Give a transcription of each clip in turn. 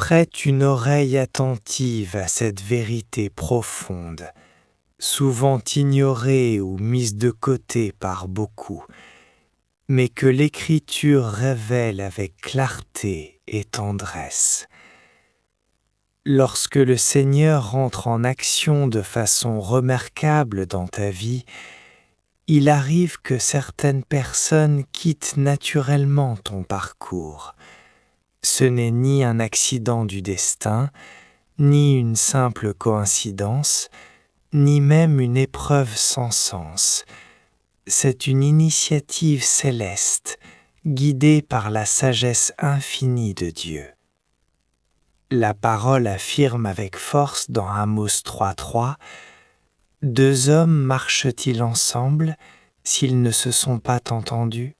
Prête une oreille attentive à cette vérité profonde, souvent ignorée ou mise de côté par beaucoup, mais que l'Écriture révèle avec clarté et tendresse. Lorsque le Seigneur entre en action de façon remarquable dans ta vie, il arrive que certaines personnes quittent naturellement ton parcours. Ce n'est ni un accident du destin, ni une simple coïncidence, ni même une épreuve sans sens. C'est une initiative céleste, guidée par la sagesse infinie de Dieu. La parole affirme avec force dans Amos 3:3 « Deux hommes marchent-ils ensemble s'ils ne se sont pas entendus ?»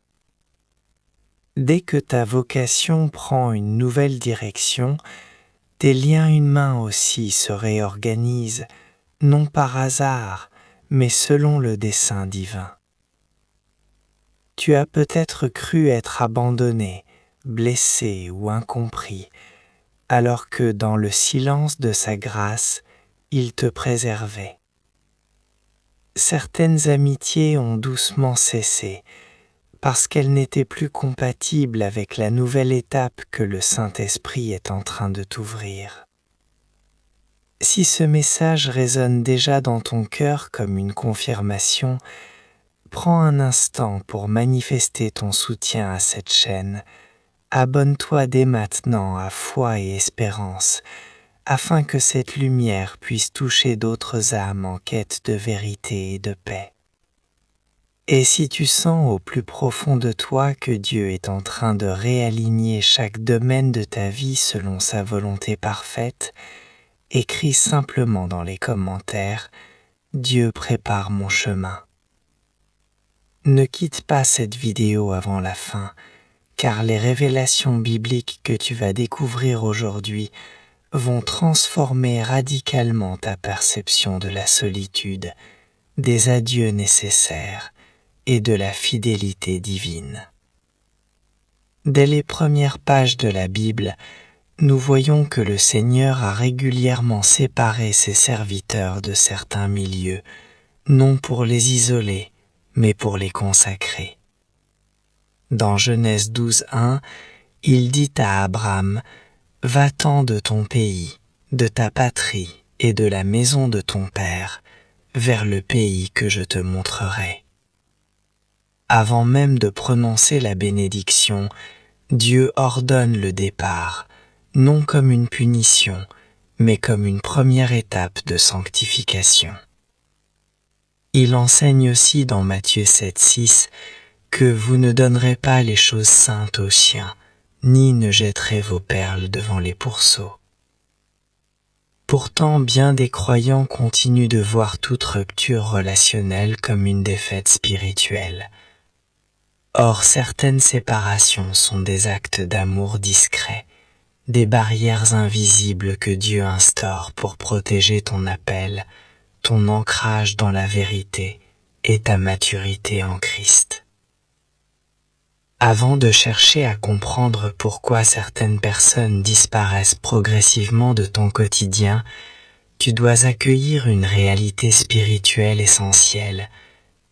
Dès que ta vocation prend une nouvelle direction, tes liens humains aussi se réorganisent, non par hasard, mais selon le dessein divin. Tu as peut-être cru être abandonné, blessé ou incompris, alors que dans le silence de sa grâce, il te préservait. Certaines amitiés ont doucement cessé, parce qu'elles n'étaient plus compatibles avec la nouvelle étape que le Saint-Esprit est en train de t'ouvrir. Si ce message résonne déjà dans ton cœur comme une confirmation, prends un instant pour manifester ton soutien à cette chaîne. Abonne-toi dès maintenant à Foi et Espérance, afin que cette lumière puisse toucher d'autres âmes en quête de vérité et de paix. Et si tu sens au plus profond de toi que Dieu est en train de réaligner chaque domaine de ta vie selon sa volonté parfaite, écris simplement dans les commentaires « Dieu prépare mon chemin ». Ne quitte pas cette vidéo avant la fin, car les révélations bibliques que tu vas découvrir aujourd'hui vont transformer radicalement ta perception de la solitude, des adieux nécessaires et de la fidélité divine. Dès les premières pages de la Bible, nous voyons que le Seigneur a régulièrement séparé ses serviteurs de certains milieux, non pour les isoler, mais pour les consacrer. Dans Genèse 12:1, il dit à Abraham « Va-t'en de ton pays, de ta patrie et de la maison de ton père, vers le pays que je te montrerai. » Avant même de prononcer la bénédiction, Dieu ordonne le départ, non comme une punition, mais comme une première étape de sanctification. Il enseigne aussi dans Matthieu 7:6 que vous ne donnerez pas les choses saintes aux chiens, ni ne jetterez vos perles devant les pourceaux. Pourtant, bien des croyants continuent de voir toute rupture relationnelle comme une défaite spirituelle. Or, certaines séparations sont des actes d'amour discrets, des barrières invisibles que Dieu instaure pour protéger ton appel, ton ancrage dans la vérité et ta maturité en Christ. Avant de chercher à comprendre pourquoi certaines personnes disparaissent progressivement de ton quotidien, tu dois accueillir une réalité spirituelle essentielle.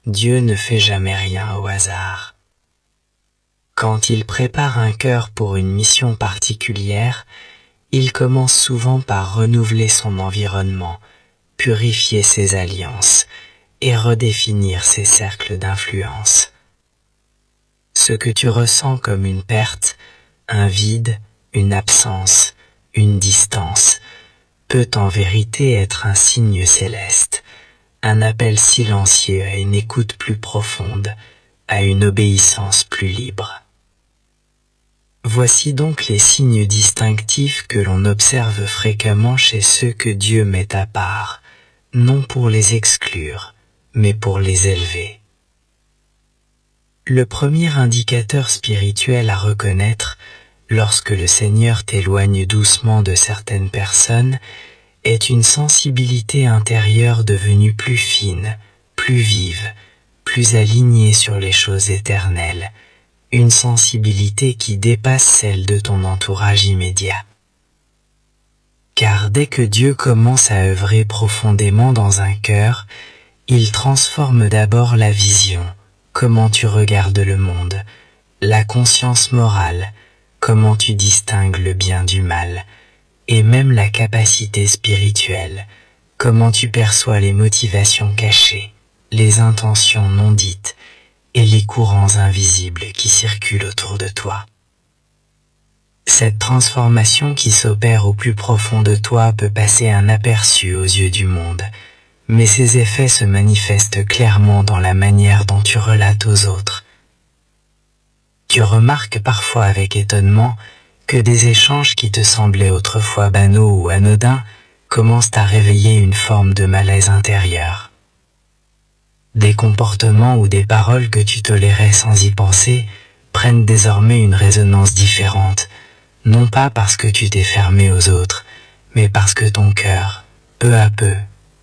Dieu ne fait jamais rien au hasard. Quand il prépare un cœur pour une mission particulière, il commence souvent par renouveler son environnement, purifier ses alliances et redéfinir ses cercles d'influence. Ce que tu ressens comme une perte, un vide, une absence, une distance, peut en vérité être un signe céleste, un appel silencieux à une écoute plus profonde, à une obéissance plus libre. Voici donc les signes distinctifs que l'on observe fréquemment chez ceux que Dieu met à part, non pour les exclure, mais pour les élever. Le premier indicateur spirituel à reconnaître, lorsque le Seigneur t'éloigne doucement de certaines personnes, est une sensibilité intérieure devenue plus fine, plus vive, plus alignée sur les choses éternelles, une sensibilité qui dépasse celle de ton entourage immédiat. dès que Dieu commence à œuvrer profondément dans un cœur, il transforme d'abord la vision, comment tu regardes le monde, la conscience morale, comment tu distingues le bien du mal, et même la capacité spirituelle, comment tu perçois les motivations cachées, les intentions non dites et les courants invisibles qui circulent autour de toi. Cette transformation qui s'opère au plus profond de toi peut passer inaperçue aux yeux du monde, mais ses effets se manifestent clairement dans la manière dont tu relates aux autres. Tu remarques parfois avec étonnement que des échanges qui te semblaient autrefois banaux ou anodins commencent à réveiller une forme de malaise intérieur. Des comportements ou des paroles que tu tolérais sans y penser prennent désormais une résonance différente, non pas parce que tu t'es fermé aux autres, mais parce que ton cœur, peu à peu,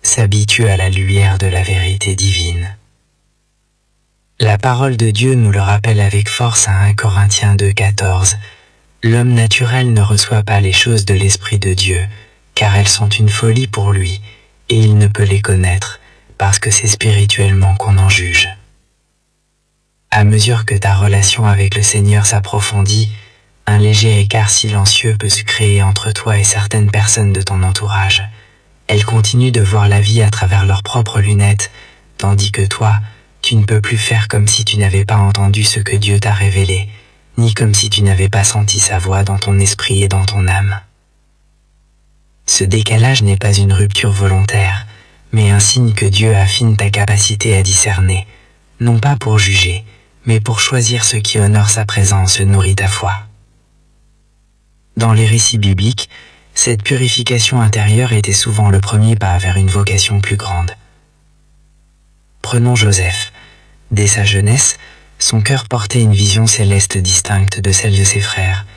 s'habitue à la lumière de la vérité divine. La parole de Dieu nous le rappelle avec force à 1 Corinthiens 2,14. L'homme naturel ne reçoit pas les choses de l'Esprit de Dieu, car elles sont une folie pour lui, et il ne peut les connaître, parce que c'est spirituellement qu'on en juge. À mesure que ta relation avec le Seigneur s'approfondit, un léger écart silencieux peut se créer entre toi et certaines personnes de ton entourage. Elles continuent de voir la vie à travers leurs propres lunettes, tandis que toi, tu ne peux plus faire comme si tu n'avais pas entendu ce que Dieu t'a révélé, ni comme si tu n'avais pas senti sa voix dans ton esprit et dans ton âme. Ce décalage n'est pas une rupture volontaire, mais un signe que Dieu affine ta capacité à discerner, non pas pour juger, mais pour choisir ce qui honore sa présence et nourrit ta foi. Dans les récits bibliques, cette purification intérieure était souvent le premier pas vers une vocation plus grande. Prenons Joseph. Dès sa jeunesse, son cœur portait une vision céleste distincte de celle de ses frères,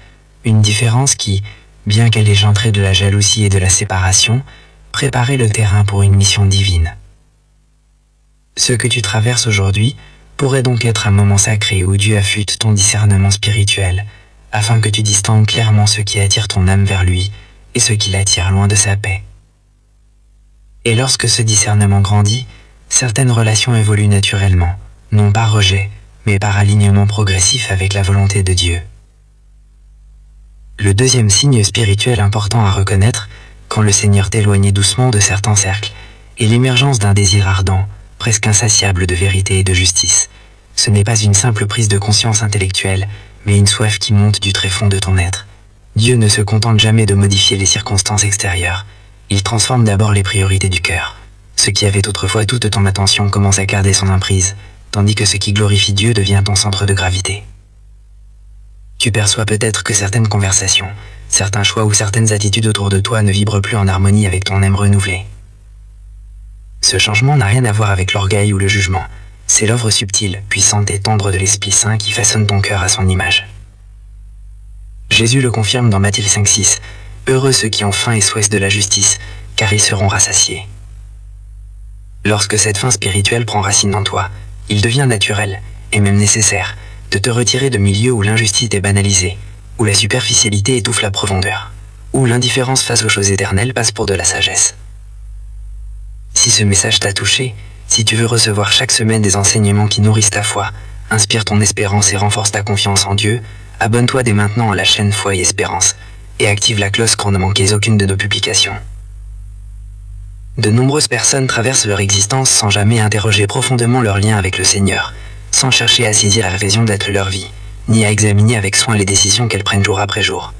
une différence qui, bien qu'elle engendrait de la jalousie et de la séparation, préparait le terrain pour une mission divine. Ce que tu traverses aujourd'hui pourrait donc être un moment sacré où Dieu affûte ton discernement spirituel, afin que tu distingues clairement ce qui attire ton âme vers lui et ce qui l'attire loin de sa paix. Et lorsque ce discernement grandit, certaines relations évoluent naturellement, non par rejet, mais par alignement progressif avec la volonté de Dieu. Le deuxième signe spirituel important à reconnaître, quand le Seigneur t'éloignait doucement de certains cercles, est l'émergence d'un désir ardent, presque insatiable de vérité et de justice. Ce n'est pas une simple prise de conscience intellectuelle, mais une soif qui monte du tréfonds de ton être. Dieu ne se contente jamais de modifier les circonstances extérieures. Il transforme d'abord les priorités du cœur. Ce qui avait autrefois toute ton attention commence à garder son emprise, tandis que ce qui glorifie Dieu devient ton centre de gravité. Tu perçois peut-être que certaines conversations, certains choix ou certaines attitudes autour de toi ne vibrent plus en harmonie avec ton âme renouvelée. Ce changement n'a rien à voir avec l'orgueil ou le jugement. C'est l'œuvre subtile, puissante et tendre de l'Esprit Saint qui façonne ton cœur à son image. Jésus le confirme dans Matthieu 5,6. « Heureux ceux qui ont faim et soif de la justice, car ils seront rassasiés. » Lorsque cette faim spirituelle prend racine en toi, il devient naturel, et même nécessaire, de te retirer de milieux où l'injustice est banalisée, où la superficialité étouffe la profondeur, où l'indifférence face aux choses éternelles passe pour de la sagesse. Si ce message t'a touché, si tu veux recevoir chaque semaine des enseignements qui nourrissent ta foi, inspirent ton espérance et renforcent ta confiance en Dieu, abonne-toi dès maintenant à la chaîne Foi et Espérance, et active la cloche pour ne manquer aucune de nos publications. De nombreuses personnes traversent leur existence sans jamais interroger profondément leur lien avec le Seigneur, sans chercher à saisir la raison d'être leur vie, ni à examiner avec soin les décisions qu'elles prennent jour après jour.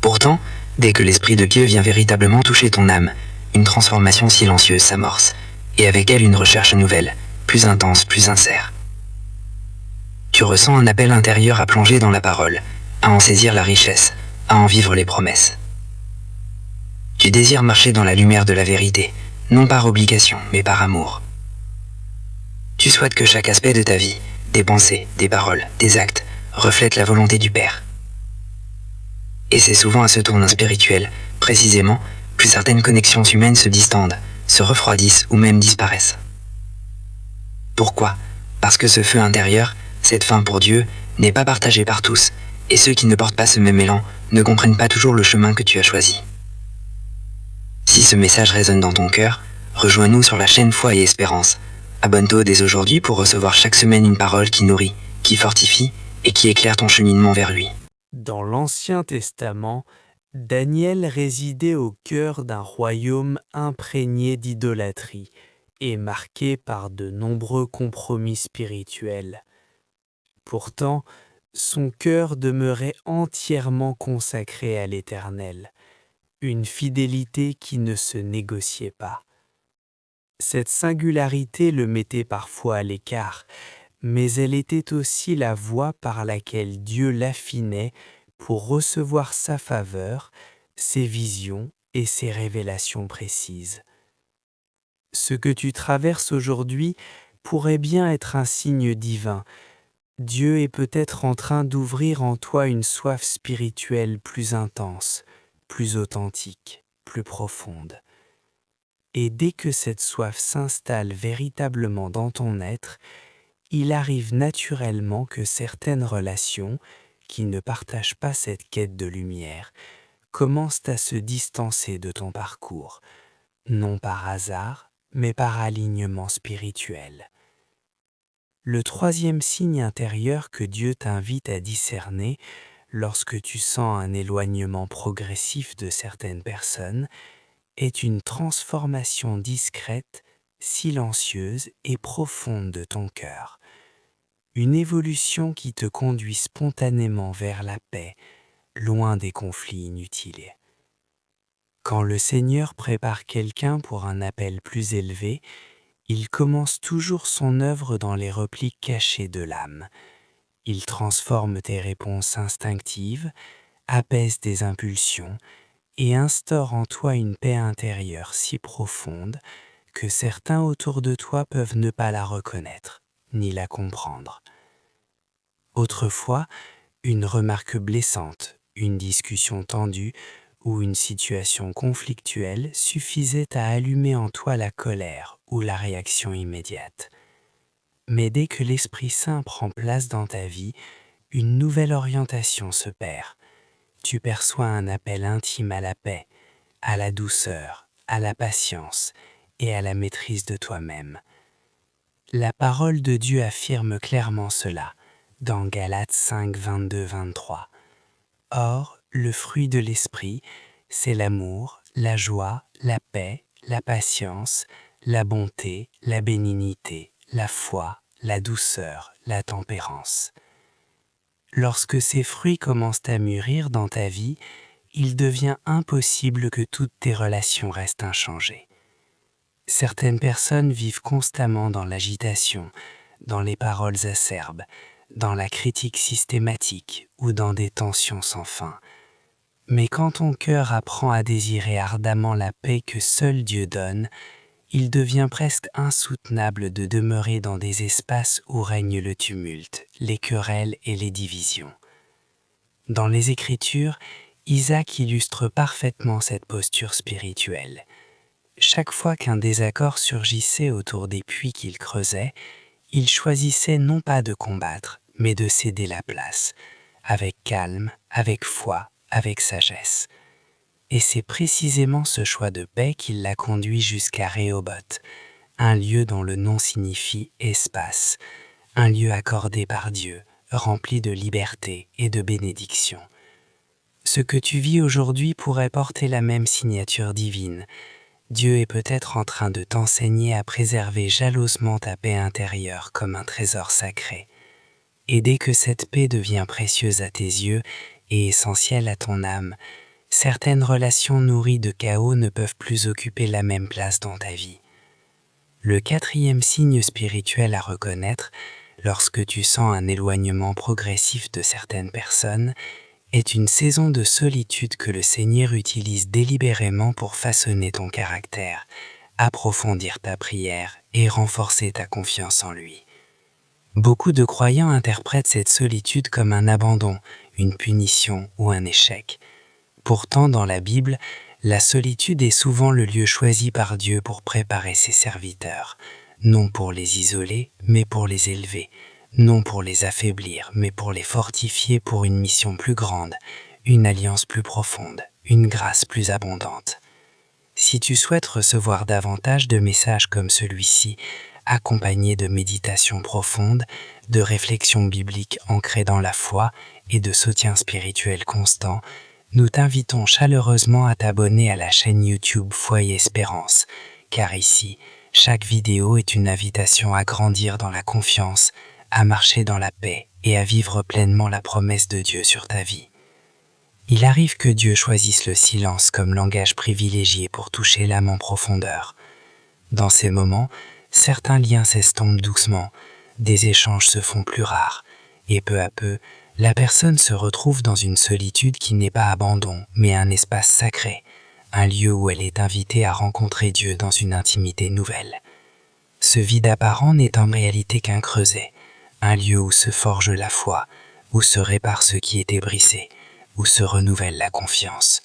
Pourtant, dès que l'Esprit de Dieu vient véritablement toucher ton âme, une transformation silencieuse s'amorce, et avec elle une recherche nouvelle, plus intense, plus sincère. Tu ressens un appel intérieur à plonger dans la parole, à en saisir la richesse, à en vivre les promesses. Tu désires marcher dans la lumière de la vérité, non par obligation, mais par amour. Tu souhaites que chaque aspect de ta vie, des pensées, des paroles, des actes, reflète la volonté du Père. Et c'est souvent à ce tournant spirituel, précisément, que certaines connexions humaines se distendent, se refroidissent ou même disparaissent. Pourquoi? Parce que ce feu intérieur, cette faim pour Dieu, n'est pas partagé par tous, et ceux qui ne portent pas ce même élan ne comprennent pas toujours le chemin que tu as choisi. ce message résonne dans ton cœur, rejoins-nous sur la chaîne Foi et Espérance. Abonne-toi dès aujourd'hui pour recevoir chaque semaine une parole qui nourrit, qui fortifie et qui éclaire ton cheminement vers lui. Dans l'Ancien Testament, Daniel résidait au cœur d'un royaume imprégné d'idolâtrie et marqué par de nombreux compromis spirituels. Pourtant, son cœur demeurait entièrement consacré à l'Éternel, une fidélité qui ne se négociait pas. Cette singularité le mettait parfois à l'écart, mais elle était aussi la voie par laquelle Dieu l'affinait pour recevoir sa faveur, ses visions et ses révélations précises. Ce que tu traverses aujourd'hui pourrait bien être un signe divin. Dieu est peut-être en train d'ouvrir en toi une soif spirituelle plus intense, plus authentique, plus profonde. Et dès que cette soif s'installe véritablement dans ton être, il arrive naturellement que certaines relations, qui ne partagent pas cette quête de lumière, commencent à se distancer de ton parcours, non par hasard, mais par alignement spirituel. Le troisième signe intérieur que Dieu t'invite à discerner lorsque tu sens un éloignement progressif de certaines personnes est une transformation discrète, silencieuse et profonde de ton cœur. Une évolution qui te conduit spontanément vers la paix, loin des conflits inutiles. Quand le Seigneur prépare quelqu'un pour un appel plus élevé, il commence toujours son œuvre dans les replis cachés de l'âme. Il transforme tes réponses instinctives, apaise des impulsions et instaure en toi une paix intérieure si profonde que certains autour de toi peuvent ne pas la reconnaître, ni la comprendre. Autrefois, une remarque blessante, une discussion tendue ou une situation conflictuelle suffisait à allumer en toi la colère ou la réaction immédiate. Mais dès que l'Esprit Saint prend place dans ta vie, une nouvelle orientation se perd. Tu perçois un appel intime à la paix, à la douceur, à la patience et à la maîtrise de toi-même. La parole de Dieu affirme clairement cela dans Galates 5, 22-23. Or, le fruit de l'esprit, c'est l'amour, la joie, la paix, la patience, la bonté, la bénignité, la foi, la douceur, la tempérance. Lorsque ces fruits commencent à mûrir dans ta vie, il devient impossible que toutes tes relations restent inchangées. Certaines personnes vivent constamment dans l'agitation, dans les paroles acerbes, dans la critique systématique ou dans des tensions sans fin. Mais quand ton cœur apprend à désirer ardemment la paix que seul Dieu donne, il devient presque insoutenable de demeurer dans des espaces où règne le tumulte, les querelles et les divisions. Dans les Écritures, Isaac illustre parfaitement cette posture spirituelle. Chaque fois qu'un désaccord surgissait autour des puits qu'il creusait, il choisissait non pas de combattre, mais de céder la place, avec calme, avec foi, avec sagesse. Et c'est précisément ce choix de paix qui l'a conduit jusqu'à Rehoboth, un lieu dont le nom signifie espace, un lieu accordé par Dieu, rempli de liberté et de bénédiction. Ce que tu vis aujourd'hui pourrait porter la même signature divine. Dieu est peut-être en train de t'enseigner à préserver jalousement ta paix intérieure comme un trésor sacré. Et dès que cette paix devient précieuse à tes yeux et essentielle à ton âme, certaines relations nourries de chaos ne peuvent plus occuper la même place dans ta vie. Le quatrième signe spirituel à reconnaître, lorsque tu sens un éloignement progressif de certaines personnes, est une saison de solitude que le Seigneur utilise délibérément pour façonner ton caractère, approfondir ta prière et renforcer ta confiance en lui. Beaucoup de croyants interprètent cette solitude comme un abandon, une punition ou un échec. Pourtant, dans la Bible, la solitude est souvent le lieu choisi par Dieu pour préparer ses serviteurs, non pour les isoler, mais pour les élever, non pour les affaiblir, mais pour les fortifier pour une mission plus grande, une alliance plus profonde, une grâce plus abondante. Si tu souhaites recevoir davantage de messages comme celui-ci, accompagnés de méditations profondes, de réflexions bibliques ancrées dans la foi et de soutien spirituel constant, nous t'invitons chaleureusement à t'abonner à la chaîne YouTube Foi et Espérance, car ici, chaque vidéo est une invitation à grandir dans la confiance, à marcher dans la paix et à vivre pleinement la promesse de Dieu sur ta vie. Il arrive que Dieu choisisse le silence comme langage privilégié pour toucher l'âme en profondeur. Dans ces moments, certains liens s'estompent doucement, des échanges se font plus rares, et peu à peu, la personne se retrouve dans une solitude qui n'est pas abandon, mais un espace sacré, un lieu où elle est invitée à rencontrer Dieu dans une intimité nouvelle. Ce vide apparent n'est en réalité qu'un creuset, un lieu où se forge la foi, où se répare ce qui était brisé, où se renouvelle la confiance.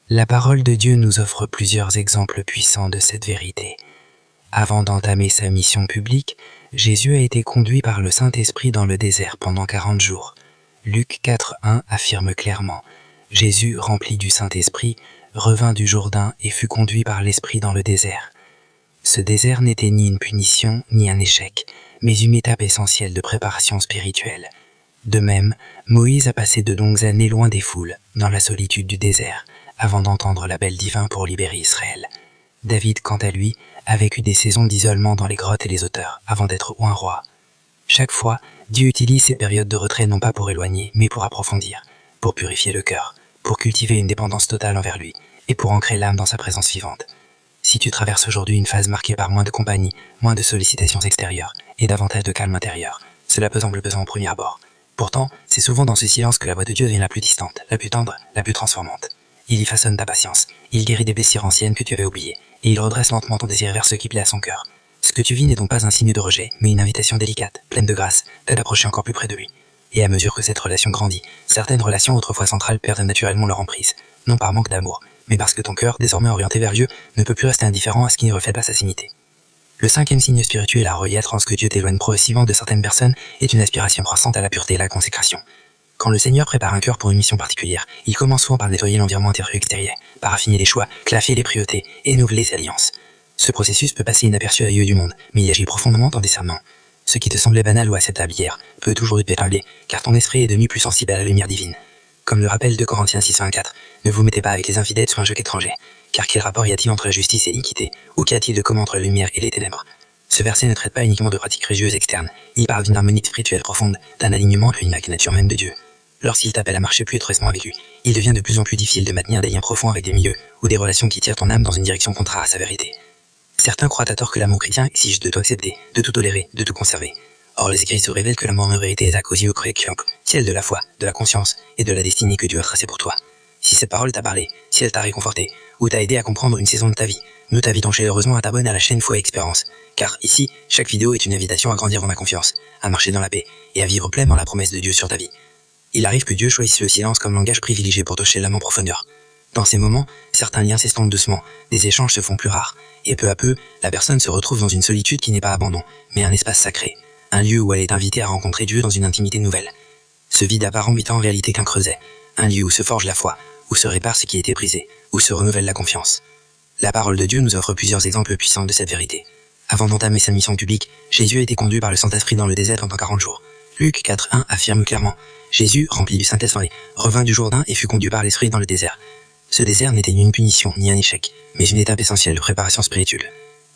La parole de Dieu nous offre plusieurs exemples puissants de cette vérité. Avant d'entamer sa mission publique, Jésus a été conduit par le Saint-Esprit dans le désert pendant 40 jours. Luc 4:1 affirme clairement « Jésus, rempli du Saint-Esprit, revint du Jourdain et fut conduit par l'Esprit dans le désert. » Ce désert n'était ni une punition, ni un échec, mais une étape essentielle de préparation spirituelle. De même, Moïse a passé de longues années loin des foules, dans la solitude du désert, avant d'entendre l'appel divin pour libérer Israël. David, quant à lui, a vécu des saisons d'isolement dans les grottes et les hauteurs, avant d'être un roi. Chaque fois, Dieu utilise ces périodes de retrait non pas pour éloigner, mais pour approfondir, pour purifier le cœur, pour cultiver une dépendance totale envers lui, et pour ancrer l'âme dans sa présence vivante. Si tu traverses aujourd'hui une phase marquée par moins de compagnie, moins de sollicitations extérieures, et davantage de calme intérieur, cela peut sembler pesant au premier abord. Pourtant, c'est souvent dans ce silence que la voix de Dieu devient la plus distante, la plus tendre, la plus transformante. Il y façonne ta patience, il guérit des blessures anciennes que tu avais oubliées, et il redresse lentement ton désir vers ce qui plaît à son cœur. Ce que tu vis n'est donc pas un signe de rejet, mais une invitation délicate, pleine de grâce, de t'approcher encore plus près de lui. Et à mesure que cette relation grandit, certaines relations autrefois centrales perdent naturellement leur emprise, non par manque d'amour, mais parce que ton cœur, désormais orienté vers Dieu, ne peut plus rester indifférent à ce qui ne reflète pas sa sainteté. Le cinquième signe spirituel à relier lorsque Dieu t'éloigne progressivement de certaines personnes est une aspiration croissante à la pureté et à la consécration. Quand le Seigneur prépare un cœur pour une mission particulière, il commence souvent par nettoyer l'environnement intérieur et extérieur, par affiner les choix, clarifier les priorités et renouveler ses alliances. Ce processus peut passer inaperçu à l'œil du monde, mais il agit profondément en discernement. Ce qui te semblait banal ou acceptable hier peut toujours être établi, car ton esprit est devenu plus sensible à la lumière divine. Comme le rappelle 2 Corinthiens 6:24, ne vous mettez pas avec les infidèles sur un jeu étranger, car quel rapport y a-t-il entre la justice et l'iniquité, ou qu'y a-t-il de commun entre la lumière et les ténèbres? Ce verset ne traite pas uniquement de pratiques religieuses externes, il parle d'une harmonie spirituelle profonde, d'un alignement entre l'image et la nature même de Dieu. Lorsqu'il t'appelle à marcher plus étroitement avec lui, il devient de plus en plus difficile de maintenir des liens profonds avec des milieux ou des relations qui tirent ton âme dans une direction contraire à sa vérité. Certains croient à tort que l'amour chrétien exige de tout accepter, de tout tolérer, de tout conserver. Or, les Écritures révèlent que l'amour en vérité est à cause au correction, celle de la foi, de la conscience et de la destinée que Dieu a tracée pour toi. Si cette parole t'a parlé, si elle t'a réconforté, ou t'a aidé à comprendre une saison de ta vie, nous t'invitons chaleureusement à t'abonner à la chaîne Foi et Espérance, car ici, chaque vidéo est une invitation à grandir dans la confiance, à marcher dans la paix et à vivre pleinement la promesse de Dieu sur ta vie. Il arrive que Dieu choisisse le silence comme langage privilégié pour toucher l'âme en profondeur. Dans ces moments, certains liens s'estompent doucement, des échanges se font plus rares, et peu à peu, la personne se retrouve dans une solitude qui n'est pas abandon, mais un espace sacré, un lieu où elle est invitée à rencontrer Dieu dans une intimité nouvelle. Ce vide apparent n'est en réalité qu'un creuset, un lieu où se forge la foi, où se répare ce qui a été brisé, où se renouvelle la confiance. La parole de Dieu nous offre plusieurs exemples puissants de cette vérité. Avant d'entamer sa mission publique, Jésus a été conduit par le Saint-Esprit dans le désert pendant 40 jours. Luc 4:1 affirme clairement « Jésus, rempli du Saint-Esprit, revint du Jourdain et fut conduit par l'Esprit dans le désert. » Ce désert n'était ni une punition, ni un échec, mais une étape essentielle de préparation spirituelle.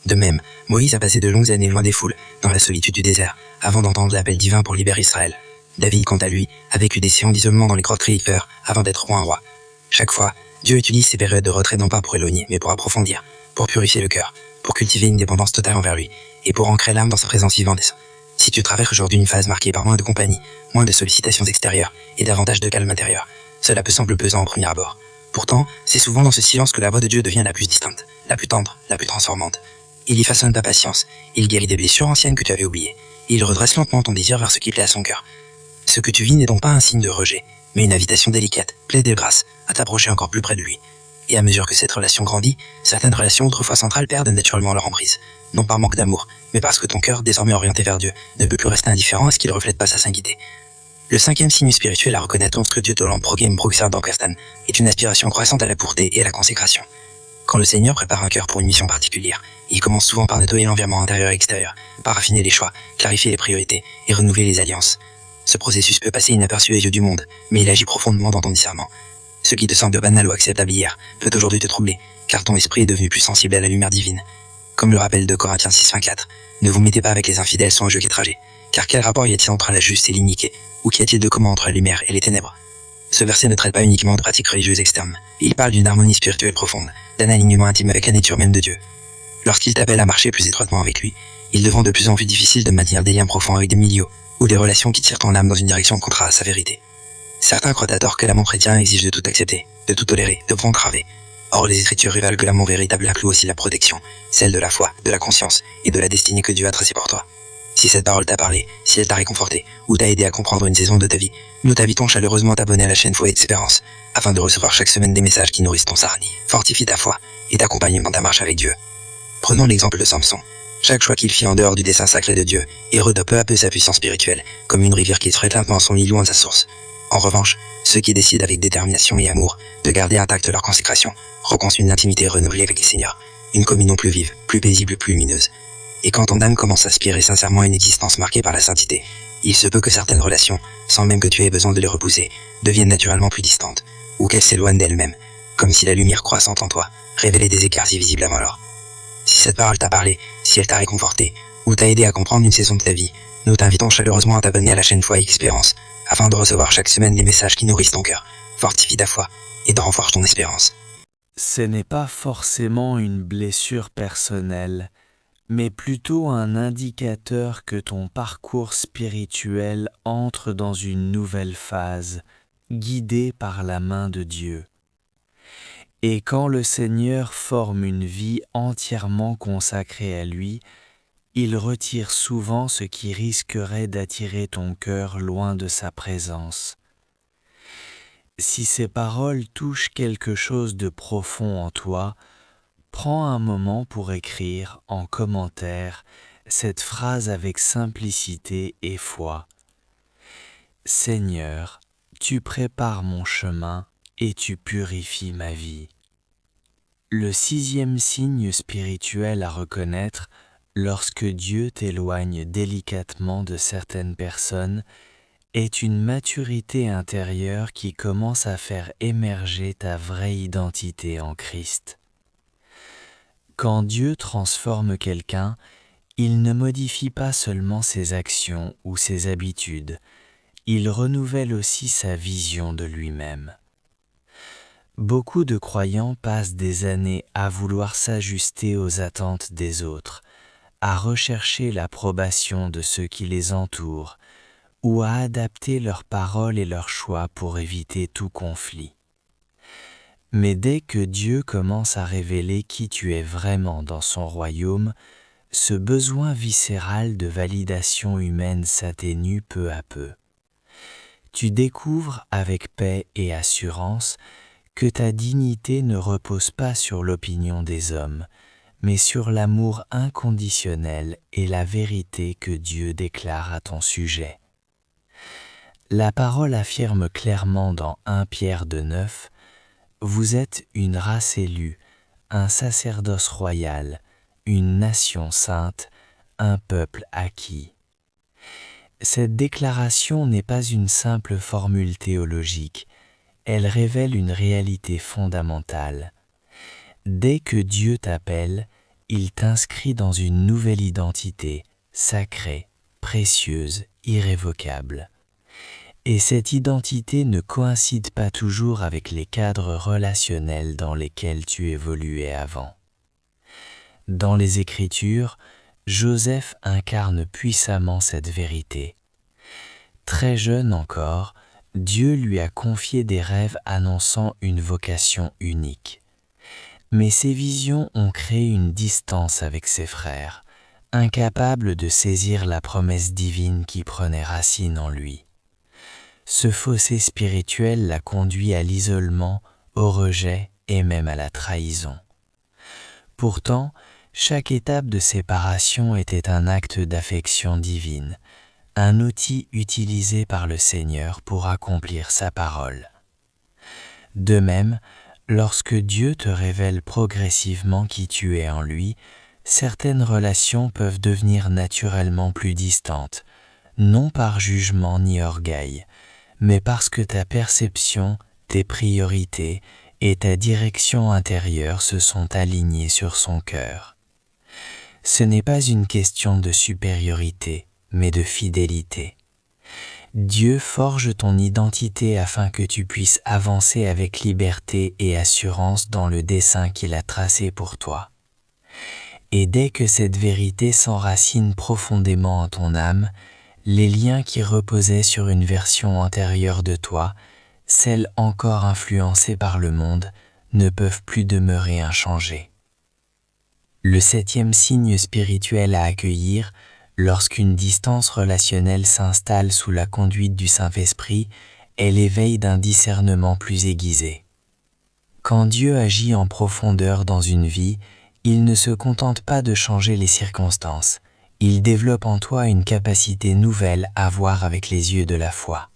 De même, Moïse a passé de longues années loin des foules, dans la solitude du désert, avant d'entendre l'appel divin pour libérer Israël. David, quant à lui, a vécu des séances d'isolement dans les grottes créateurs avant d'être un roi. Chaque fois, Dieu utilise ces périodes de retrait non pas pour éloigner, mais pour approfondir, pour purifier le cœur, pour cultiver une dépendance totale envers lui, et pour ancrer l'âme dans sa présence vivante. Si tu traverses aujourd'hui une phase marquée par moins de compagnie, moins de sollicitations extérieures et davantage de calme intérieur, cela peut sembler pesant au premier abord. Pourtant, c'est souvent dans ce silence que la voix de Dieu devient la plus distante, la plus tendre, la plus transformante. Il y façonne ta patience, il guérit des blessures anciennes que tu avais oubliées, et il redresse lentement ton désir vers ce qui plaît à son cœur. Ce que tu vis n'est donc pas un signe de rejet, mais une invitation délicate, pleine de grâce, à t'approcher encore plus près de lui. Et à mesure que cette relation grandit, certaines relations autrefois centrales perdent naturellement leur emprise, non par manque d'amour, mais parce que ton cœur, désormais orienté vers Dieu, ne peut plus rester indifférent à ce qui ne reflète pas sa sainteté. Le cinquième signe spirituel à reconnaître lorsque Dieu te l'emprogame Broxard d'Ankerstan est une aspiration croissante à la pureté et à la consécration. Quand le Seigneur prépare un cœur pour une mission particulière, il commence souvent par nettoyer l'environnement intérieur et extérieur, par affiner les choix, clarifier les priorités et renouveler les alliances. Ce processus peut passer inaperçu aux yeux du monde, mais il agit profondément dans ton discernement. Ce qui te semble banal ou acceptable hier peut aujourd'hui te troubler, car ton esprit est devenu plus sensible à la lumière divine. Comme le rappelle 2 Corinthiens 6:24, ne vous mettez pas avec les infidèles sans un jeu qui est tragique, car quel rapport y a-t-il entre la juste et l'iniquité, ou qu'y a-t-il de commun entre la lumière et les ténèbres? Ce verset ne traite pas uniquement de pratiques religieuses externes, il parle d'une harmonie spirituelle profonde, d'un alignement intime avec la nature même de Dieu. Lorsqu'il t'appelle à marcher plus étroitement avec lui, il devient de plus en plus difficile de maintenir des liens profonds avec des milieux, ou des relations qui tirent ton âme dans une direction contraire à sa vérité. Certains croient à tort que l'amour chrétien exige de tout accepter, de tout tolérer, de tout entraver. Or, les Écritures révèlent que l'amour véritable inclut aussi la protection, celle de la foi, de la conscience et de la destinée que Dieu a tracée pour toi. Si cette parole t'a parlé, si elle t'a réconforté ou t'a aidé à comprendre une saison de ta vie, nous t'invitons chaleureusement à t'abonner à la chaîne Foi et Espérance, afin de recevoir chaque semaine des messages qui nourrissent ton sarni, fortifient ta foi et t'accompagnent dans ta marche avec Dieu. Prenons l'exemple de Samson. Chaque choix qu'il fit en dehors du dessein sacré de Dieu érode peu à peu sa puissance spirituelle, comme une rivière qui se lentement son lit loin de sa source. En revanche, ceux qui décident avec détermination et amour de garder intacte leur consécration reconstruisent une intimité renouvelée avec le Seigneur, une communion plus vive, plus paisible, plus lumineuse. Et quand ton âme commence à aspirer sincèrement à une existence marquée par la sainteté, il se peut que certaines relations, sans même que tu aies besoin de les repousser, deviennent naturellement plus distantes, ou qu'elles s'éloignent d'elles-mêmes, comme si la lumière croissante en toi révélait des écarts invisibles avant l'or. Si cette parole t'a parlé, si elle t'a réconforté, ou t'a aidé à comprendre une saison de ta vie, nous t'invitons chaleureusement à t'abonner à la chaîne Foi et Espérance, afin de recevoir chaque semaine des messages qui nourrissent ton cœur, fortifient ta foi et renforcent ton espérance. Ce n'est pas forcément une blessure personnelle, mais plutôt un indicateur que ton parcours spirituel entre dans une nouvelle phase, guidé par la main de Dieu. Et quand le Seigneur forme une vie entièrement consacrée à lui, il retire souvent ce qui risquerait d'attirer ton cœur loin de sa présence. Si ces paroles touchent quelque chose de profond en toi, prends un moment pour écrire en commentaire cette phrase avec simplicité et foi. Seigneur, tu prépares mon chemin et tu purifies ma vie. Le 6e signe spirituel à reconnaître lorsque Dieu t'éloigne délicatement de certaines personnes est une maturité intérieure qui commence à faire émerger ta vraie identité en Christ. Quand Dieu transforme quelqu'un, il ne modifie pas seulement ses actions ou ses habitudes, il renouvelle aussi sa vision de lui-même. Beaucoup de croyants passent des années à vouloir s'ajuster aux attentes des autres, à rechercher l'approbation de ceux qui les entourent, ou à adapter leurs paroles et leurs choix pour éviter tout conflit. Mais dès que Dieu commence à révéler qui tu es vraiment dans son royaume, ce besoin viscéral de validation humaine s'atténue peu à peu. Tu découvres avec paix et assurance que ta dignité ne repose pas sur l'opinion des hommes, mais sur l'amour inconditionnel et la vérité que Dieu déclare à ton sujet. La parole affirme clairement dans 1 Pierre 2:9 « Vous êtes une race élue, un sacerdoce royal, une nation sainte, un peuple acquis. » Cette déclaration n'est pas une simple formule théologique, elle révèle une réalité fondamentale. Dès que Dieu t'appelle, il t'inscrit dans une nouvelle identité, sacrée, précieuse, irrévocable. Et cette identité ne coïncide pas toujours avec les cadres relationnels dans lesquels tu évoluais avant. Dans les Écritures, Joseph incarne puissamment cette vérité. Très jeune encore, Dieu lui a confié des rêves annonçant une vocation unique. Mais ces visions ont créé une distance avec ses frères, incapables de saisir la promesse divine qui prenait racine en lui. Ce fossé spirituel l'a conduit à l'isolement, au rejet et même à la trahison. Pourtant, chaque étape de séparation était un acte d'affection divine, un outil utilisé par le Seigneur pour accomplir sa parole. De même, Lorsque Dieu te révèle progressivement qui tu es en lui, certaines relations peuvent devenir naturellement plus distantes, non par jugement ni orgueil, mais parce que ta perception, tes priorités et ta direction intérieure se sont alignées sur son cœur. Ce n'est pas une question de supériorité, mais de fidélité. Dieu forge ton identité afin que tu puisses avancer avec liberté et assurance dans le dessein qu'il a tracé pour toi. Et dès que cette vérité s'enracine profondément en ton âme, les liens qui reposaient sur une version antérieure de toi, celle encore influencée par le monde, ne peuvent plus demeurer inchangés. Le 7e signe spirituel à accueillir, lorsqu'une distance relationnelle s'installe sous la conduite du Saint-Esprit, est l'éveil d'un discernement plus aiguisé. Quand Dieu agit en profondeur dans une vie, il ne se contente pas de changer les circonstances, il développe en toi une capacité nouvelle à voir avec les yeux de la foi.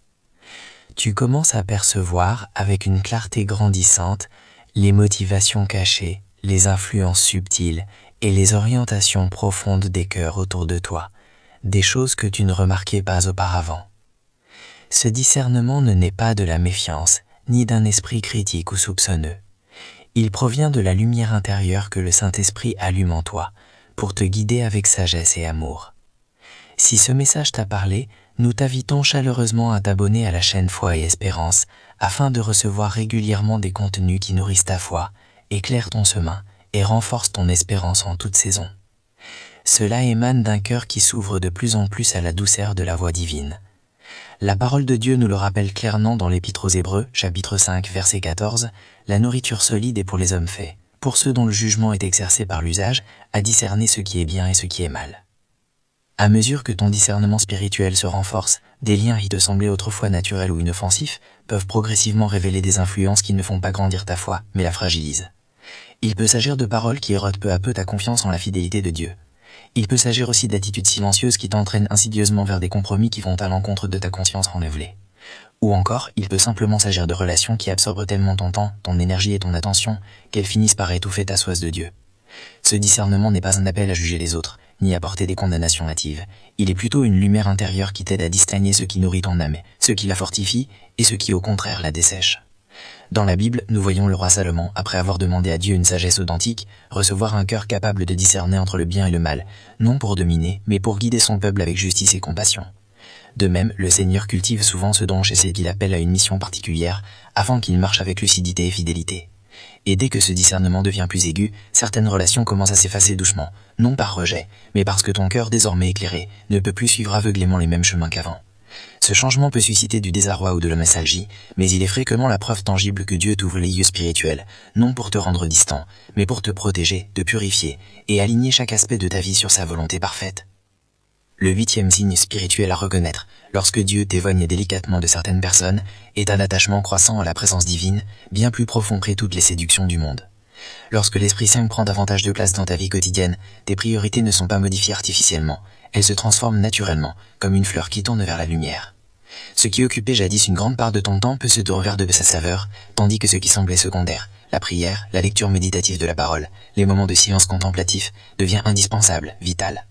Tu commences à percevoir, avec une clarté grandissante, les motivations cachées, les influences subtiles et les orientations profondes des cœurs autour de toi, des choses que tu ne remarquais pas auparavant. Ce discernement ne naît pas de la méfiance, ni d'un esprit critique ou soupçonneux. Il provient de la lumière intérieure que le Saint-Esprit allume en toi, pour te guider avec sagesse et amour. Si ce message t'a parlé, nous t'invitons chaleureusement à t'abonner à la chaîne Foi et Espérance, afin de recevoir régulièrement des contenus qui nourrissent ta foi, éclairent ton chemin et renforcent ton espérance en toute saison. Cela émane d'un cœur qui s'ouvre de plus en plus à la douceur de la voix divine. La parole de Dieu nous le rappelle clairement dans l'Épître aux Hébreux, chapitre 5, verset 14, « La nourriture solide est pour les hommes faits, pour ceux dont le jugement est exercé par l'usage, à discerner ce qui est bien et ce qui est mal. » À mesure que ton discernement spirituel se renforce, des liens qui te semblaient autrefois naturels ou inoffensifs peuvent progressivement révéler des influences qui ne font pas grandir ta foi, mais la fragilisent. Il peut s'agir de paroles qui érodent peu à peu ta confiance en la fidélité de Dieu. Il peut s'agir aussi d'attitudes silencieuses qui t'entraînent insidieusement vers des compromis qui vont à l'encontre de ta conscience renouvelée. Ou encore, il peut simplement s'agir de relations qui absorbent tellement ton temps, ton énergie et ton attention qu'elles finissent par étouffer ta soif de Dieu. Ce discernement n'est pas un appel à juger les autres, ni à porter des condamnations hâtives. Il est plutôt une lumière intérieure qui t'aide à distinguer ce qui nourrit ton âme, ce qui la fortifie et ce qui au contraire la dessèche. Dans la Bible, nous voyons le roi Salomon, après avoir demandé à Dieu une sagesse authentique, recevoir un cœur capable de discerner entre le bien et le mal, non pour dominer, mais pour guider son peuple avec justice et compassion. De même, le Seigneur cultive souvent ce don chez ceux qu'il appelle à une mission particulière, afin qu'il marche avec lucidité et fidélité. Et dès que ce discernement devient plus aigu, certaines relations commencent à s'effacer doucement, non par rejet, mais parce que ton cœur désormais éclairé ne peut plus suivre aveuglément les mêmes chemins qu'avant. Ce changement peut susciter du désarroi ou de la nostalgie, mais il est fréquemment la preuve tangible que Dieu t'ouvre les yeux spirituels, non pour te rendre distant, mais pour te protéger, te purifier et aligner chaque aspect de ta vie sur sa volonté parfaite. Le 8e signe spirituel à reconnaître, lorsque Dieu t'éloigne délicatement de certaines personnes, est un attachement croissant à la présence divine, bien plus profond que toutes les séductions du monde. Lorsque l'Esprit Saint prend davantage de place dans ta vie quotidienne, tes priorités ne sont pas modifiées artificiellement, elles se transforment naturellement, comme une fleur qui tourne vers la lumière. Ce qui occupait jadis une grande part de ton temps peut se tourner vers de sa saveur, tandis que ce qui semblait secondaire, la prière, la lecture méditative de la parole, les moments de silence contemplatif, devient indispensable, vital.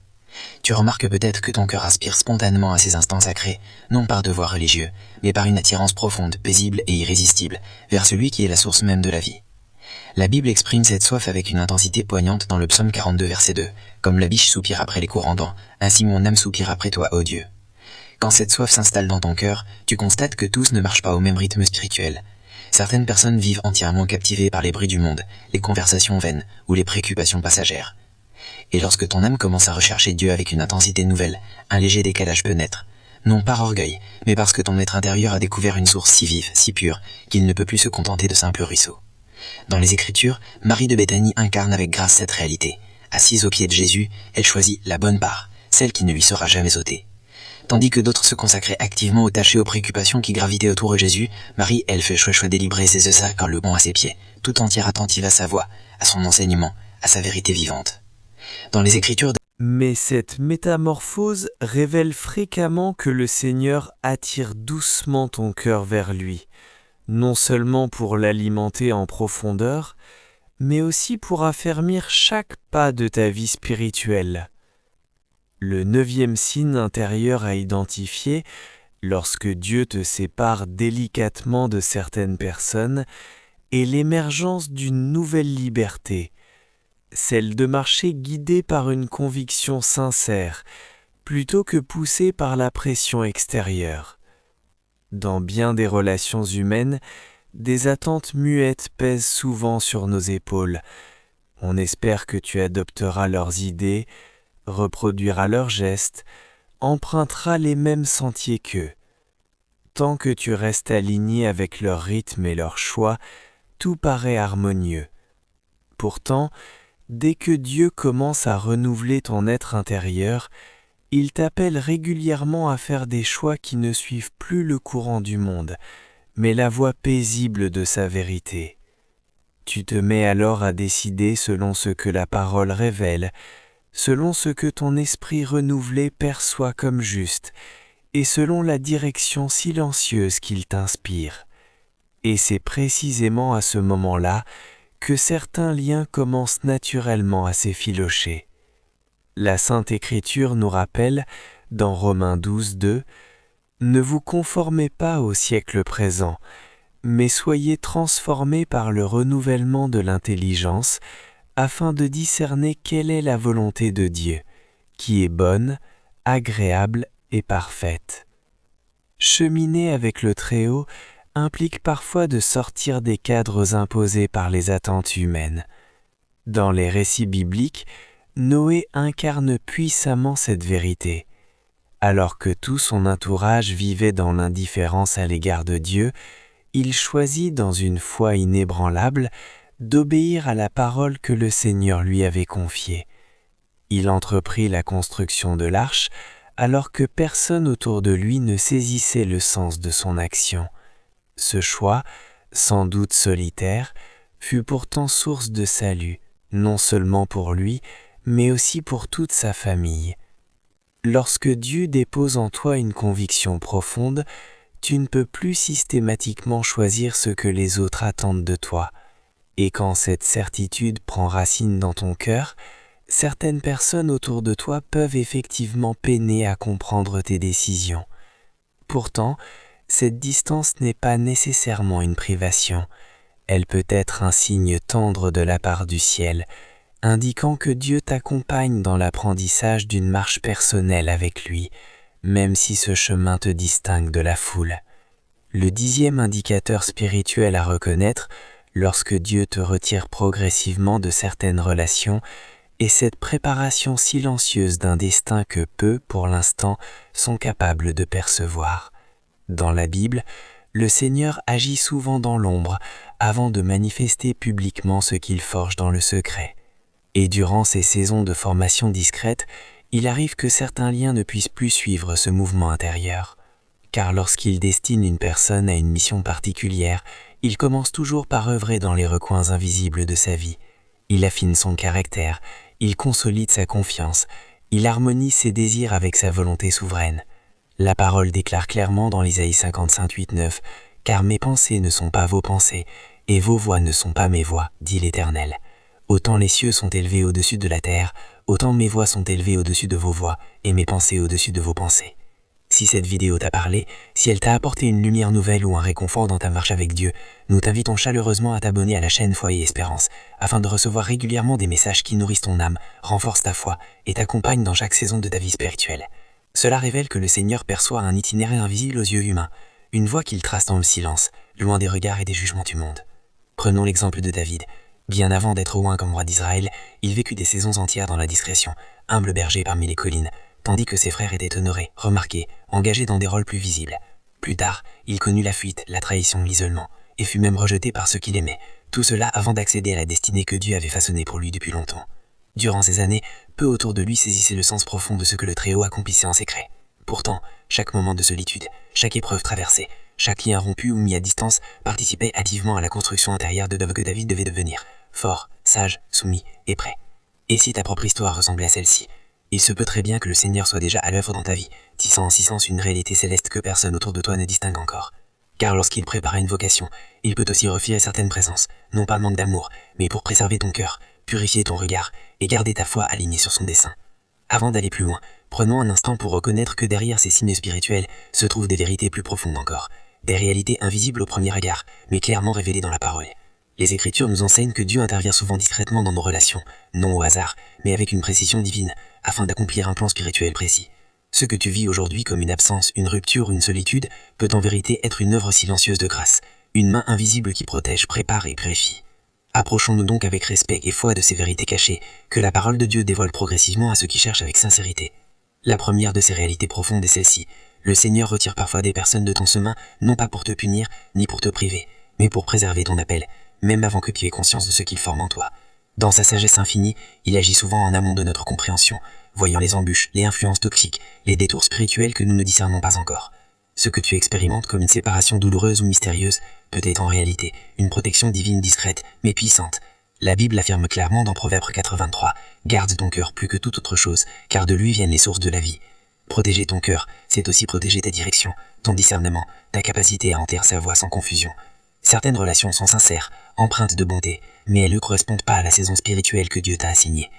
Tu remarques peut-être que ton cœur aspire spontanément à ces instants sacrés, non par devoir religieux, mais par une attirance profonde, paisible et irrésistible, vers celui qui est la source même de la vie. La Bible exprime cette soif avec une intensité poignante dans le psaume 42 verset 2, comme la biche soupire après les courants d'eau, ainsi mon âme soupire après toi, ô Dieu. Quand cette soif s'installe dans ton cœur, tu constates que tous ne marchent pas au même rythme spirituel. Certaines personnes vivent entièrement captivées par les bruits du monde, les conversations vaines ou les préoccupations passagères. Et lorsque ton âme commence à rechercher Dieu avec une intensité nouvelle, un léger décalage peut naître. Non par orgueil, mais parce que ton être intérieur a découvert une source si vive, si pure, qu'il ne peut plus se contenter de simples ruisseaux. Dans les Écritures, Marie de Béthanie incarne avec grâce cette réalité. Assise aux pieds de Jésus, elle choisit la bonne part, celle qui ne lui sera jamais ôtée. Tandis que d'autres se consacraient activement aux tâches et aux préoccupations qui gravitaient autour de Jésus, Marie, elle, fait choix délibéré et ses œufs quand le bon à ses pieds, tout entière attentive à sa voix, à son enseignement, à sa vérité vivante. Dans les Écritures... Mais cette métamorphose révèle fréquemment que le Seigneur attire doucement ton cœur vers lui, non seulement pour l'alimenter en profondeur, mais aussi pour affermir chaque pas de ta vie spirituelle. Le 9e signe intérieur à identifier, lorsque Dieu te sépare délicatement de certaines personnes, est l'émergence d'une nouvelle liberté, celle de marcher guidé par une conviction sincère, plutôt que poussé par la pression extérieure. Dans bien des relations humaines, des attentes muettes pèsent souvent sur nos épaules. On espère que tu adopteras leurs idées, reproduiras leurs gestes, emprunteras les mêmes sentiers qu'eux. Tant que tu restes aligné avec leur rythme et leurs choix, tout paraît harmonieux. Pourtant, dès que Dieu commence à renouveler ton être intérieur, il t'appelle régulièrement à faire des choix qui ne suivent plus le courant du monde, mais la voie paisible de sa vérité. Tu te mets alors à décider selon ce que la parole révèle, selon ce que ton esprit renouvelé perçoit comme juste, et selon la direction silencieuse qu'il t'inspire. Et c'est précisément à ce moment-là que certains liens commencent naturellement à s'effilocher. La Sainte Écriture nous rappelle, dans Romains 12:2, « Ne vous conformez pas au siècle présent, mais soyez transformés par le renouvellement de l'intelligence, afin de discerner quelle est la volonté de Dieu, qui est bonne, agréable et parfaite. » Cheminer avec le Très-Haut implique parfois de sortir des cadres imposés par les attentes humaines. Dans les récits bibliques, Noé incarne puissamment cette vérité. Alors que tout son entourage vivait dans l'indifférence à l'égard de Dieu, il choisit, dans une foi inébranlable, d'obéir à la parole que le Seigneur lui avait confiée. Il entreprit la construction de l'arche, alors que personne autour de lui ne saisissait le sens de son action. Ce choix, sans doute solitaire, fut pourtant source de salut, non seulement pour lui, mais aussi pour toute sa famille. Lorsque Dieu dépose en toi une conviction profonde, tu ne peux plus systématiquement choisir ce que les autres attendent de toi. Et quand cette certitude prend racine dans ton cœur, certaines personnes autour de toi peuvent effectivement peiner à comprendre tes décisions. Pourtant, cette distance n'est pas nécessairement une privation. Elle peut être un signe tendre de la part du ciel, indiquant que Dieu t'accompagne dans l'apprentissage d'une marche personnelle avec lui, même si ce chemin te distingue de la foule. Le 10e indicateur spirituel à reconnaître, lorsque Dieu te retire progressivement de certaines relations, est cette préparation silencieuse d'un destin que peu, pour l'instant, sont capables de percevoir. Dans la Bible, le Seigneur agit souvent dans l'ombre, avant de manifester publiquement ce qu'il forge dans le secret. Et durant ces saisons de formation discrète, il arrive que certains liens ne puissent plus suivre ce mouvement intérieur. Car lorsqu'il destine une personne à une mission particulière, il commence toujours par œuvrer dans les recoins invisibles de sa vie. Il affine son caractère, il consolide sa confiance, il harmonise ses désirs avec sa volonté souveraine. La parole déclare clairement dans l'Ésaïe 55:8-9 « Car mes pensées ne sont pas vos pensées, et vos voix ne sont pas mes voix, dit l'Éternel. Autant les cieux sont élevés au-dessus de la terre, autant mes voix sont élevées au-dessus de vos voix, et mes pensées au-dessus de vos pensées. » Si cette vidéo t'a parlé, si elle t'a apporté une lumière nouvelle ou un réconfort dans ta marche avec Dieu, nous t'invitons chaleureusement à t'abonner à la chaîne Foi et Espérance, afin de recevoir régulièrement des messages qui nourrissent ton âme, renforcent ta foi et t'accompagnent dans chaque saison de ta vie spirituelle. Cela révèle que le Seigneur perçoit un itinéraire invisible aux yeux humains, une voie qu'il trace dans le silence, loin des regards et des jugements du monde. Prenons l'exemple de David. Bien avant d'être oint comme roi d'Israël, il vécut des saisons entières dans la discrétion, humble berger parmi les collines, tandis que ses frères étaient honorés, remarqués, engagés dans des rôles plus visibles. Plus tard, il connut la fuite, la trahison, l'isolement, et fut même rejeté par ceux qu'il aimait, tout cela avant d'accéder à la destinée que Dieu avait façonnée pour lui depuis longtemps. Durant ces années, peu autour de lui saisissaient le sens profond de ce que le Très-Haut accomplissait en secret. Pourtant, chaque moment de solitude, chaque épreuve traversée, chaque lien rompu ou mis à distance participait activement à la construction intérieure de l'homme que David devait devenir, fort, sage, soumis et prêt. Et si ta propre histoire ressemblait à celle-ci, il se peut très bien que le Seigneur soit déjà à l'œuvre dans ta vie, tissant en si sens une réalité céleste que personne autour de toi ne distingue encore. Car lorsqu'il prépare une vocation, il peut aussi refuser certaines présences, non pas manque d'amour, mais pour préserver ton cœur, purifier ton regard et garder ta foi alignée sur son dessein. Avant d'aller plus loin, prenons un instant pour reconnaître que derrière ces signes spirituels se trouvent des vérités plus profondes encore, des réalités invisibles au premier regard, mais clairement révélées dans la parole. Les Écritures nous enseignent que Dieu intervient souvent discrètement dans nos relations, non au hasard, mais avec une précision divine, afin d'accomplir un plan spirituel précis. Ce que tu vis aujourd'hui comme une absence, une rupture ou une solitude peut en vérité être une œuvre silencieuse de grâce, une main invisible qui protège, prépare et purifie. Approchons-nous donc avec respect et foi de ces vérités cachées que la parole de Dieu dévoile progressivement à ceux qui cherchent avec sincérité. La première de ces réalités profondes est celle-ci. Le Seigneur retire parfois des personnes de ton chemin, non pas pour te punir, ni pour te priver, mais pour préserver ton appel, même avant que tu aies conscience de ce qu'il forme en toi. Dans sa sagesse infinie, il agit souvent en amont de notre compréhension, voyant les embûches, les influences toxiques, les détours spirituels que nous ne discernons pas encore. Ce que tu expérimentes comme une séparation douloureuse ou mystérieuse peut être en réalité une protection divine discrète, mais puissante. La Bible affirme clairement dans Proverbe 83, « Garde ton cœur plus que toute autre chose, car de lui viennent les sources de la vie. » Protéger ton cœur, c'est aussi protéger ta direction, ton discernement, ta capacité à entendre sa voix sans confusion. Certaines relations sont sincères, empreintes de bonté, mais elles ne correspondent pas à la saison spirituelle que Dieu t'a assignée.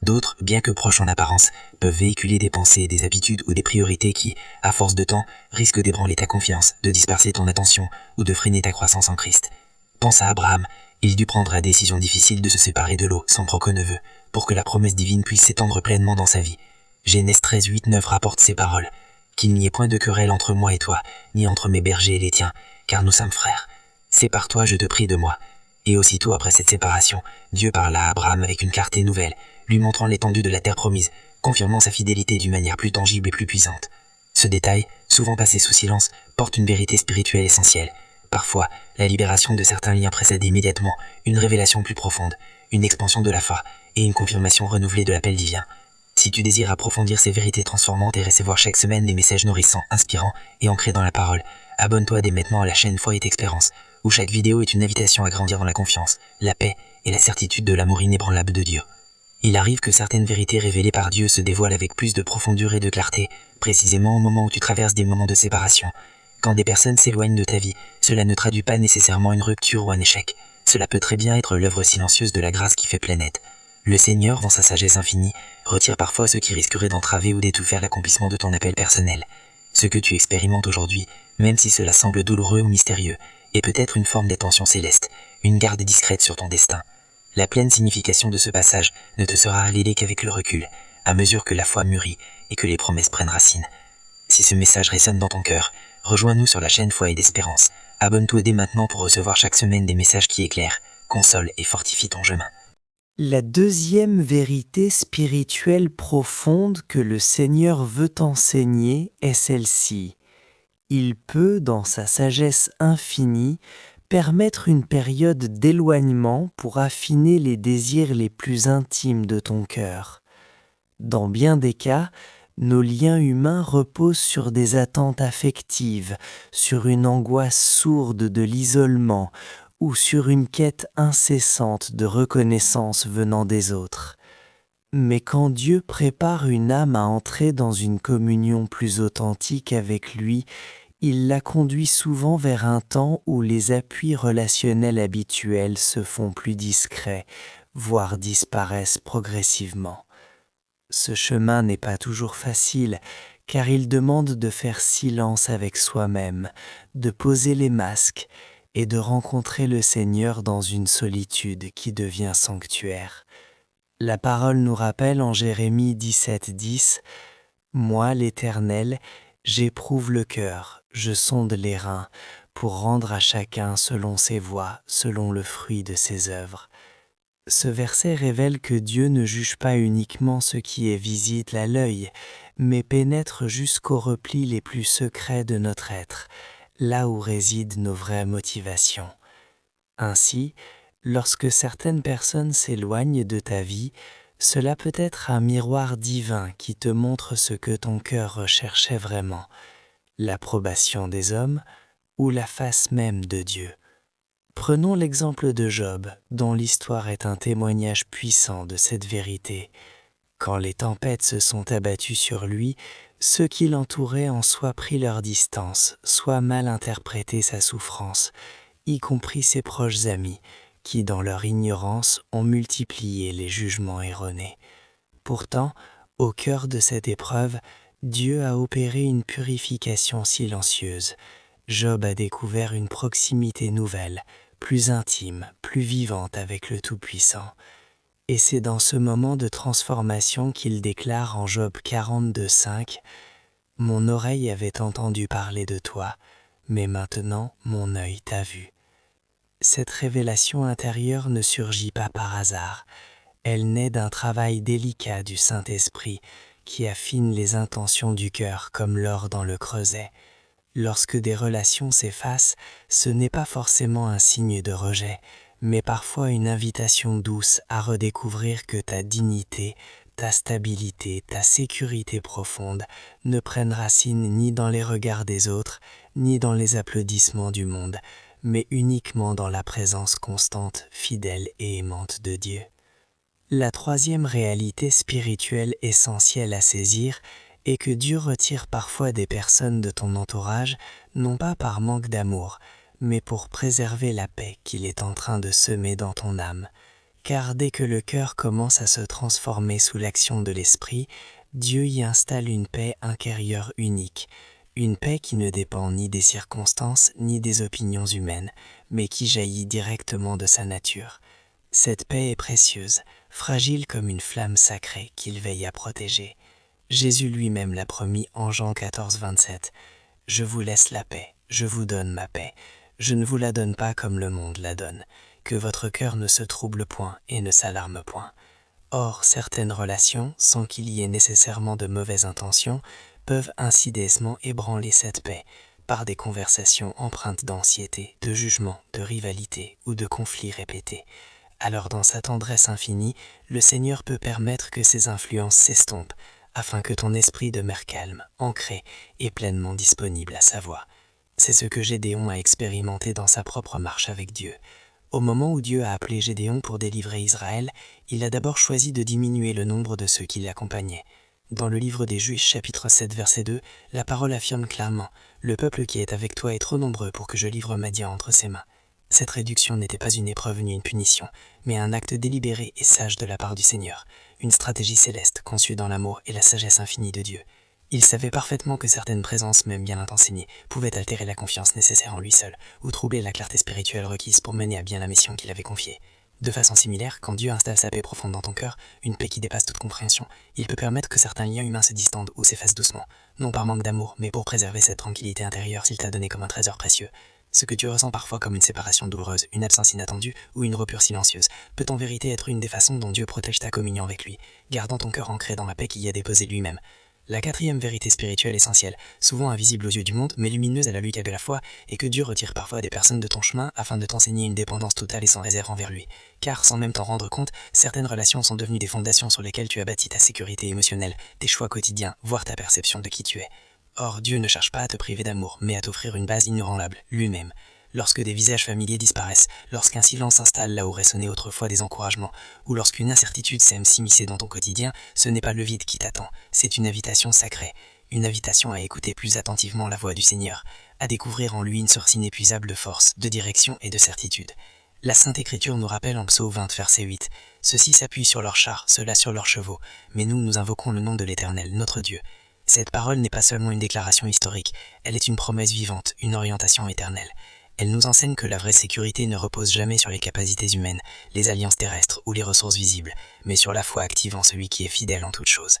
D'autres, bien que proches en apparence, peuvent véhiculer des pensées, des habitudes ou des priorités qui, à force de temps, risquent d'ébranler ta confiance, de disperser ton attention ou de freiner ta croissance en Christ. Pense à Abraham, il dut prendre la décision difficile de se séparer de Lot, son propre neveu, pour que la promesse divine puisse s'étendre pleinement dans sa vie. Genèse 13, 8, 9 rapporte ces paroles. « Qu'il n'y ait point de querelle entre moi et toi, ni entre mes bergers et les tiens, car nous sommes frères. Sépare-toi, je te prie de moi. » Et aussitôt après cette séparation, Dieu parla à Abraham avec une clarté nouvelle, lui montrant l'étendue de la terre promise, confirmant sa fidélité d'une manière plus tangible et plus puissante. Ce détail, souvent passé sous silence, porte une vérité spirituelle essentielle. Parfois, la libération de certains liens précède immédiatement une révélation plus profonde, une expansion de la foi et une confirmation renouvelée de l'appel divin. Si tu désires approfondir ces vérités transformantes et recevoir chaque semaine des messages nourrissants, inspirants et ancrés dans la parole, abonne-toi dès maintenant à la chaîne Foi et Expérience, où chaque vidéo est une invitation à grandir dans la confiance, la paix et la certitude de l'amour inébranlable de Dieu. Il arrive que certaines vérités révélées par Dieu se dévoilent avec plus de profondeur et de clarté, précisément au moment où tu traverses des moments de séparation. Quand des personnes s'éloignent de ta vie, cela ne traduit pas nécessairement une rupture ou un échec. Cela peut très bien être l'œuvre silencieuse de la grâce qui fait planète. Le Seigneur, dans sa sagesse infinie, retire parfois ce qui risquerait d'entraver ou d'étouffer l'accomplissement de ton appel personnel. Ce que tu expérimentes aujourd'hui, même si cela semble douloureux ou mystérieux, est peut-être une forme d'attention céleste, une garde discrète sur ton destin. La pleine signification de ce passage ne te sera révélée qu'avec le recul, à mesure que la foi mûrit et que les promesses prennent racine. Si ce message résonne dans ton cœur, rejoins-nous sur la chaîne Foi et d'Espérance. Abonne-toi dès maintenant pour recevoir chaque semaine des messages qui éclairent, consolent et fortifient ton chemin. La deuxième vérité spirituelle profonde que le Seigneur veut enseigner est celle-ci. Il peut, dans sa sagesse infinie, permettre une période d'éloignement pour affiner les désirs les plus intimes de ton cœur. Dans bien des cas, nos liens humains reposent sur des attentes affectives, sur une angoisse sourde de l'isolement ou sur une quête incessante de reconnaissance venant des autres. Mais quand Dieu prépare une âme à entrer dans une communion plus authentique avec lui, il la conduit souvent vers un temps où les appuis relationnels habituels se font plus discrets, voire disparaissent progressivement. Ce chemin n'est pas toujours facile, car il demande de faire silence avec soi-même, de poser les masques et de rencontrer le Seigneur dans une solitude qui devient sanctuaire. La parole nous rappelle en Jérémie 17:10 « Moi, l'Éternel, j'éprouve le cœur, je sonde les reins, pour rendre à chacun selon ses voies, selon le fruit de ses œuvres. » Ce verset révèle que Dieu ne juge pas uniquement ce qui est visible à l'œil, mais pénètre jusqu'aux replis les plus secrets de notre être, là où résident nos vraies motivations. Ainsi, lorsque certaines personnes s'éloignent de ta vie, cela peut être un miroir divin qui te montre ce que ton cœur recherchait vraiment, l'approbation des hommes ou la face même de Dieu. Prenons l'exemple de Job, dont l'histoire est un témoignage puissant de cette vérité. Quand les tempêtes se sont abattues sur lui, Ceux qui l'entouraient ont soit pris leur distance, soit mal interprété sa souffrance, y compris ses proches amis, qui, dans leur ignorance, ont multiplié les jugements erronés. Pourtant, au cœur de cette épreuve, Dieu a opéré une purification silencieuse. Job a découvert une proximité nouvelle, plus intime, plus vivante avec le Tout-Puissant. Et c'est dans ce moment de transformation qu'il déclare en Job 42:5 « Mon oreille avait entendu parler de toi, mais maintenant mon œil t'a vu. » Cette révélation intérieure ne surgit pas par hasard. Elle naît d'un travail délicat du Saint-Esprit qui affine les intentions du cœur comme l'or dans le creuset. Lorsque des relations s'effacent, ce n'est pas forcément un signe de rejet, mais parfois une invitation douce à redécouvrir que ta dignité, ta stabilité, ta sécurité profonde ne prennent racine ni dans les regards des autres, ni dans les applaudissements du monde, mais uniquement dans la présence constante, fidèle et aimante de Dieu. La troisième réalité spirituelle essentielle à saisir est que Dieu retire parfois des personnes de ton entourage, non pas par manque d'amour, mais pour préserver la paix qu'il est en train de semer dans ton âme. Car dès que le cœur commence à se transformer sous l'action de l'esprit, Dieu y installe une paix intérieure unique, une paix qui ne dépend ni des circonstances ni des opinions humaines, mais qui jaillit directement de sa nature. Cette paix est précieuse, fragile comme une flamme sacrée qu'il veille à protéger. Jésus lui-même l'a promis en Jean 14:27. « Je vous laisse la paix, je vous donne ma paix. Je ne vous la donne pas comme le monde la donne. Que votre cœur ne se trouble point et ne s'alarme point. » Or, certaines relations, sans qu'il y ait nécessairement de mauvaises intentions, peuvent insidieusement ébranler cette paix, par des conversations empreintes d'anxiété, de jugement, de rivalité ou de conflits répétés. Alors dans sa tendresse infinie, le Seigneur peut permettre que ces influences s'estompent, afin que ton esprit demeure calme, ancré et pleinement disponible à sa voix. C'est ce que Gédéon a expérimenté dans sa propre marche avec Dieu. Au moment où Dieu a appelé Gédéon pour délivrer Israël, il a d'abord choisi de diminuer le nombre de ceux qui l'accompagnaient. Dans le livre des Juges, chapitre 7, verset 2, la parole affirme clairement « Le peuple qui est avec toi est trop nombreux pour que je livre Madian entre ses mains. » Cette réduction n'était pas une épreuve ni une punition, mais un acte délibéré et sage de la part du Seigneur, une stratégie céleste conçue dans l'amour et la sagesse infinie de Dieu. Il savait parfaitement que certaines présences, même bien intentionnées, pouvaient altérer la confiance nécessaire en lui seul, ou troubler la clarté spirituelle requise pour mener à bien la mission qu'il avait confiée. De façon similaire, quand Dieu installe sa paix profonde dans ton cœur, une paix qui dépasse toute compréhension, il peut permettre que certains liens humains se distendent ou s'effacent doucement, non par manque d'amour, mais pour préserver cette tranquillité intérieure s'il t'a donné comme un trésor précieux. Ce que tu ressens parfois comme une séparation douloureuse, une absence inattendue ou une rupture silencieuse, peut en vérité être une des façons dont Dieu protège ta communion avec lui, gardant ton cœur ancré dans la paix qu'il y a déposée lui-même. La quatrième vérité spirituelle essentielle, souvent invisible aux yeux du monde, mais lumineuse à la lumière de la foi, est que Dieu retire parfois des personnes de ton chemin afin de t'enseigner une dépendance totale et sans réserve envers lui. Car, sans même t'en rendre compte, certaines relations sont devenues des fondations sur lesquelles tu as bâti ta sécurité émotionnelle, tes choix quotidiens, voire ta perception de qui tu es. Or, Dieu ne cherche pas à te priver d'amour, mais à t'offrir une base inébranlable, lui-même. Lorsque des visages familiers disparaissent, lorsqu'un silence s'installe là où résonnaient autrefois des encouragements, ou lorsqu'une incertitude sème s'immiscer dans ton quotidien, ce n'est pas le vide qui t'attend, c'est une invitation sacrée, une invitation à écouter plus attentivement la voix du Seigneur, à découvrir en lui une source inépuisable de force, de direction et de certitude. La Sainte Écriture nous rappelle en Psaume 20, verset 8, « Ceux-ci s'appuient sur leurs chars, ceux-là sur leurs chevaux, mais nous invoquons le nom de l'Éternel, notre Dieu. » Cette parole n'est pas seulement une déclaration historique, elle est une promesse vivante, une orientation éternelle. Elle nous enseigne que la vraie sécurité ne repose jamais sur les capacités humaines, les alliances terrestres ou les ressources visibles, mais sur la foi active en celui qui est fidèle en toutes choses.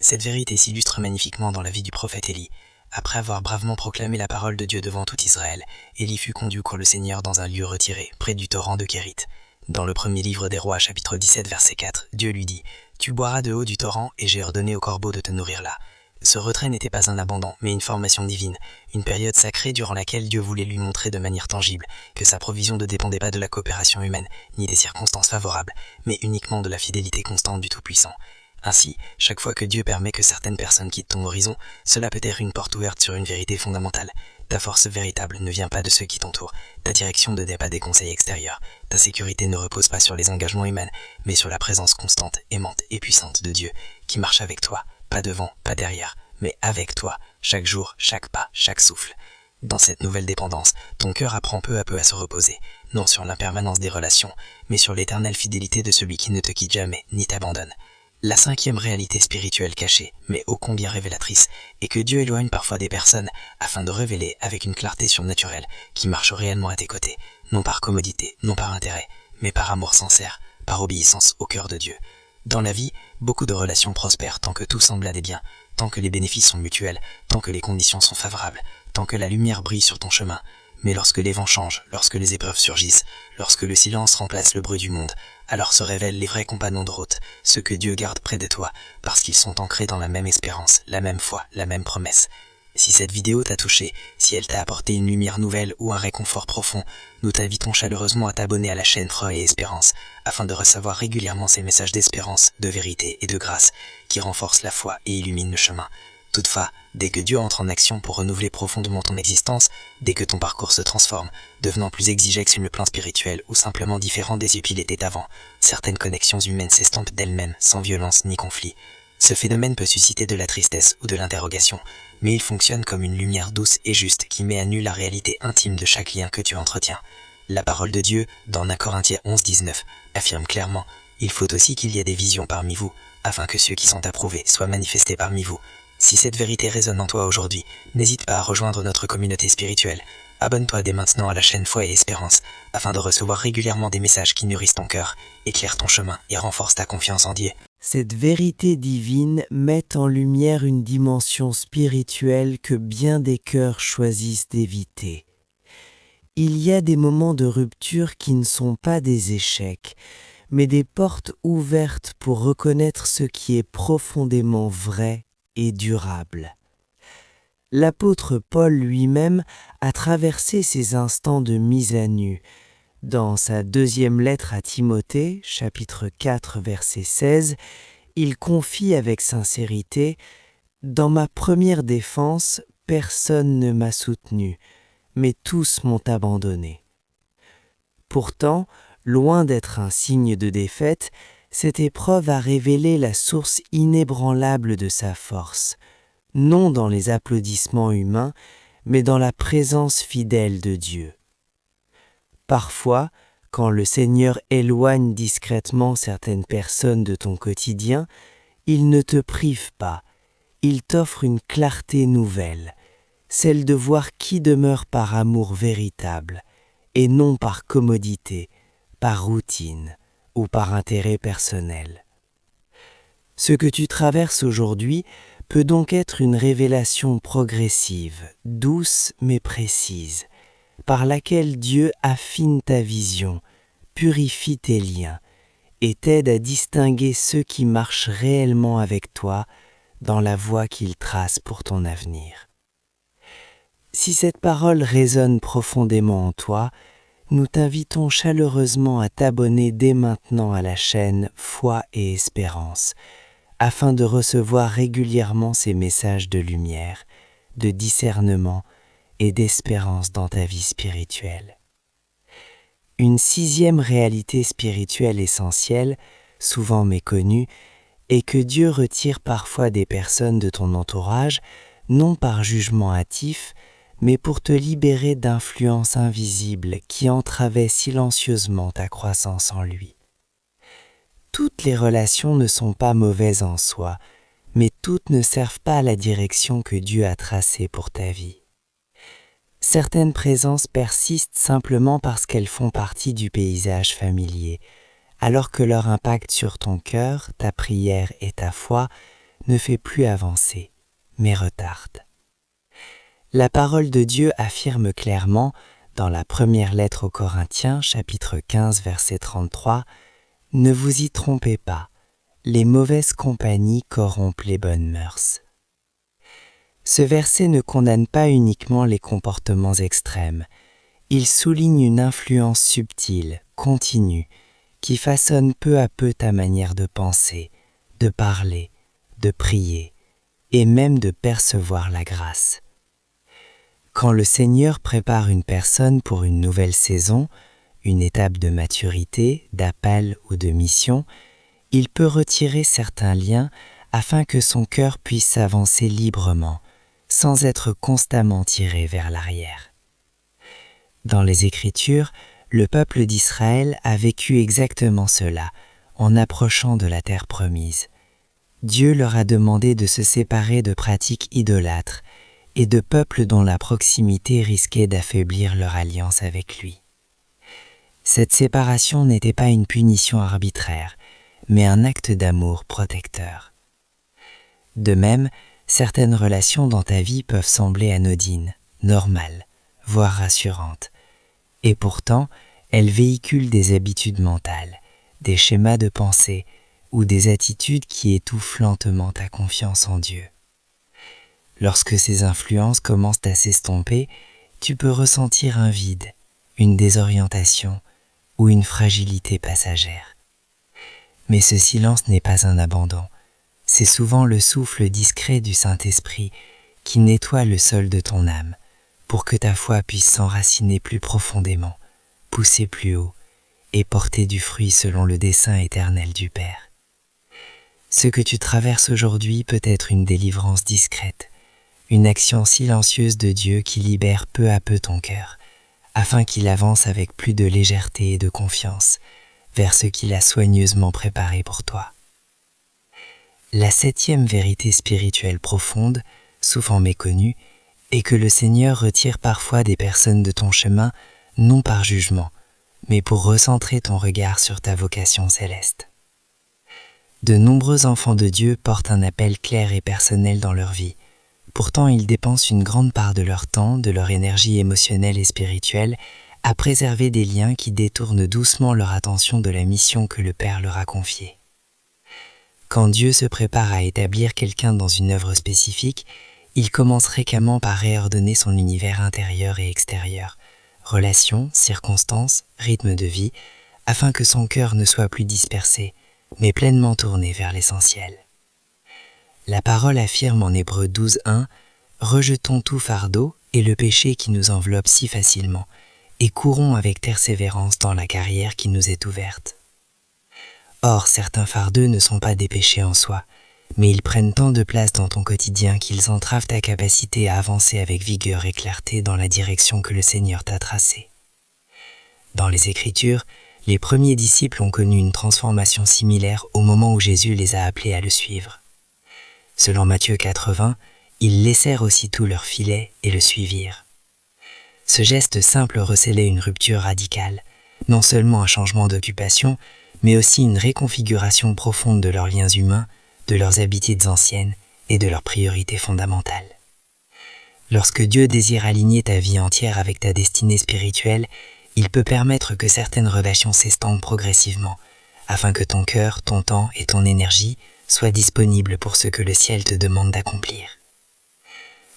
Cette vérité s'illustre magnifiquement dans la vie du prophète Élie. Après avoir bravement proclamé la parole de Dieu devant tout Israël, Élie fut conduit par le Seigneur dans un lieu retiré, près du torrent de Kérit. Dans le premier livre des Rois, chapitre 17, verset 4, Dieu lui dit « Tu boiras de haut du torrent, et j'ai ordonné aux corbeaux de te nourrir là. » Ce retrait n'était pas un abandon, mais une formation divine, une période sacrée durant laquelle Dieu voulait lui montrer de manière tangible que sa provision ne dépendait pas de la coopération humaine, ni des circonstances favorables, mais uniquement de la fidélité constante du Tout-Puissant. Ainsi, chaque fois que Dieu permet que certaines personnes quittent ton horizon, cela peut être une porte ouverte sur une vérité fondamentale. Ta force véritable ne vient pas de ceux qui t'entourent, ta direction ne dépend pas des conseils extérieurs, ta sécurité ne repose pas sur les engagements humains, mais sur la présence constante, aimante et puissante de Dieu, qui marche avec toi, pas devant, pas derrière, mais avec toi, chaque jour, chaque pas, chaque souffle. Dans cette nouvelle dépendance, ton cœur apprend peu à peu à se reposer, non sur l'impermanence des relations, mais sur l'éternelle fidélité de celui qui ne te quitte jamais, ni t'abandonne. La cinquième réalité spirituelle cachée, mais ô combien révélatrice, est que Dieu éloigne parfois des personnes afin de révéler avec une clarté surnaturelle qui marche réellement à tes côtés, non par commodité, non par intérêt, mais par amour sincère, par obéissance au cœur de Dieu. Dans la vie, beaucoup de relations prospèrent tant que tout semble aller bien, tant que les bénéfices sont mutuels, tant que les conditions sont favorables, tant que la lumière brille sur ton chemin. Mais lorsque les vents changent, lorsque les épreuves surgissent, lorsque le silence remplace le bruit du monde, alors se révèlent les vrais compagnons de route, ceux que Dieu garde près de toi, parce qu'ils sont ancrés dans la même espérance, la même foi, la même promesse. Si cette vidéo t'a touché, si elle t'a apporté une lumière nouvelle ou un réconfort profond, nous t'invitons chaleureusement à t'abonner à la chaîne Foi et Espérance, afin de recevoir régulièrement ces messages d'espérance, de vérité et de grâce, qui renforcent la foi et illuminent le chemin. Toutefois, dès que Dieu entre en action pour renouveler profondément ton existence, dès que ton parcours se transforme, devenant plus exigeant sur le plan spirituel ou simplement différent des yeux qu'il était avant, certaines connexions humaines s'estompent d'elles-mêmes, sans violence ni conflit. Ce phénomène peut susciter de la tristesse ou de l'interrogation, mais il fonctionne comme une lumière douce et juste qui met à nu la réalité intime de chaque lien que tu entretiens. La parole de Dieu, dans 1 Corinthiens 11:19, affirme clairement « Il faut aussi qu'il y ait des visions parmi vous, afin que ceux qui sont approuvés soient manifestés parmi vous. » Si cette vérité résonne en toi aujourd'hui, n'hésite pas à rejoindre notre communauté spirituelle. Abonne-toi dès maintenant à la chaîne Foi et Espérance, afin de recevoir régulièrement des messages qui nourrissent ton cœur, éclairent ton chemin et renforcent ta confiance en Dieu. Cette vérité divine met en lumière une dimension spirituelle que bien des cœurs choisissent d'éviter. Il y a des moments de rupture qui ne sont pas des échecs, mais des portes ouvertes pour reconnaître ce qui est profondément vrai et durable. L'apôtre Paul lui-même a traversé ces instants de mise à nu. Dans sa deuxième lettre à Timothée, chapitre 4, verset 16, il confie avec sincérité « Dans ma première défense, personne ne m'a soutenu, mais tous m'ont abandonné. » Pourtant, loin d'être un signe de défaite, cette épreuve a révélé la source inébranlable de sa force, non dans les applaudissements humains, mais dans la présence fidèle de Dieu. Parfois, quand le Seigneur éloigne discrètement certaines personnes de ton quotidien, il ne te prive pas, il t'offre une clarté nouvelle, celle de voir qui demeure par amour véritable, et non par commodité, par routine ou par intérêt personnel. Ce que tu traverses aujourd'hui peut donc être une révélation progressive, douce mais précise, par laquelle Dieu affine ta vision, purifie tes liens et t'aide à distinguer ceux qui marchent réellement avec toi dans la voie qu'il trace pour ton avenir. Si cette parole résonne profondément en toi, nous t'invitons chaleureusement à t'abonner dès maintenant à la chaîne Foi et Espérance, afin de recevoir régulièrement ces messages de lumière, de discernement et d'espérance dans ta vie spirituelle. Une sixième réalité spirituelle essentielle, souvent méconnue, est que Dieu retire parfois des personnes de ton entourage, non par jugement hâtif, mais pour te libérer d'influences invisibles qui entravaient silencieusement ta croissance en lui. Toutes les relations ne sont pas mauvaises en soi, mais toutes ne servent pas à la direction que Dieu a tracée pour ta vie. Certaines présences persistent simplement parce qu'elles font partie du paysage familier, alors que leur impact sur ton cœur, ta prière et ta foi ne fait plus avancer, mais retarde. La parole de Dieu affirme clairement, dans la première lettre aux Corinthiens, chapitre 15, verset 33, « Ne vous y trompez pas, les mauvaises compagnies corrompent les bonnes mœurs. » Ce verset ne condamne pas uniquement les comportements extrêmes, il souligne une influence subtile, continue, qui façonne peu à peu ta manière de penser, de parler, de prier, et même de percevoir la grâce. Quand le Seigneur prépare une personne pour une nouvelle saison, une étape de maturité, d'appel ou de mission, il peut retirer certains liens afin que son cœur puisse s'avancer librement, sans être constamment tiré vers l'arrière. Dans les Écritures, le peuple d'Israël a vécu exactement cela, en approchant de la terre promise. Dieu leur a demandé de se séparer de pratiques idolâtres et de peuples dont la proximité risquait d'affaiblir leur alliance avec lui. Cette séparation n'était pas une punition arbitraire, mais un acte d'amour protecteur. De même, certaines relations dans ta vie peuvent sembler anodines, normales, voire rassurantes. Et pourtant, elles véhiculent des habitudes mentales, des schémas de pensée ou des attitudes qui étouffent lentement ta confiance en Dieu. Lorsque ces influences commencent à s'estomper, tu peux ressentir un vide, une désorientation ou une fragilité passagère. Mais ce silence n'est pas un abandon, c'est souvent le souffle discret du Saint-Esprit qui nettoie le sol de ton âme pour que ta foi puisse s'enraciner plus profondément, pousser plus haut et porter du fruit selon le dessein éternel du Père. Ce que tu traverses aujourd'hui peut être une délivrance discrète, une action silencieuse de Dieu qui libère peu à peu ton cœur, afin qu'il avance avec plus de légèreté et de confiance vers ce qu'il a soigneusement préparé pour toi. La 7e vérité spirituelle profonde, souvent méconnue, est que le Seigneur retire parfois des personnes de ton chemin, non par jugement, mais pour recentrer ton regard sur ta vocation céleste. De nombreux enfants de Dieu portent un appel clair et personnel dans leur vie. Pourtant, ils dépensent une grande part de leur temps, de leur énergie émotionnelle et spirituelle, à préserver des liens qui détournent doucement leur attention de la mission que le Père leur a confiée. Quand Dieu se prépare à établir quelqu'un dans une œuvre spécifique, il commence fréquemment par réordonner son univers intérieur et extérieur, relations, circonstances, rythme de vie, afin que son cœur ne soit plus dispersé, mais pleinement tourné vers l'essentiel. La parole affirme en Hébreux 12:1 « Rejetons tout fardeau et le péché qui nous enveloppe si facilement, et courons avec persévérance dans la carrière qui nous est ouverte. » Or, certains fardeaux ne sont pas des péchés en soi, mais ils prennent tant de place dans ton quotidien qu'ils entravent ta capacité à avancer avec vigueur et clarté dans la direction que le Seigneur t'a tracée. Dans les Écritures, les premiers disciples ont connu une transformation similaire au moment où Jésus les a appelés à le suivre. Selon Matthieu 4:20, ils laissèrent aussitôt leur filet et le suivirent. Ce geste simple recelait une rupture radicale, non seulement un changement d'occupation, mais aussi une réconfiguration profonde de leurs liens humains, de leurs habitudes anciennes et de leurs priorités fondamentales. Lorsque Dieu désire aligner ta vie entière avec ta destinée spirituelle, il peut permettre que certaines relations s'estompent progressivement, afin que ton cœur, ton temps et ton énergie soient disponibles pour ce que le ciel te demande d'accomplir.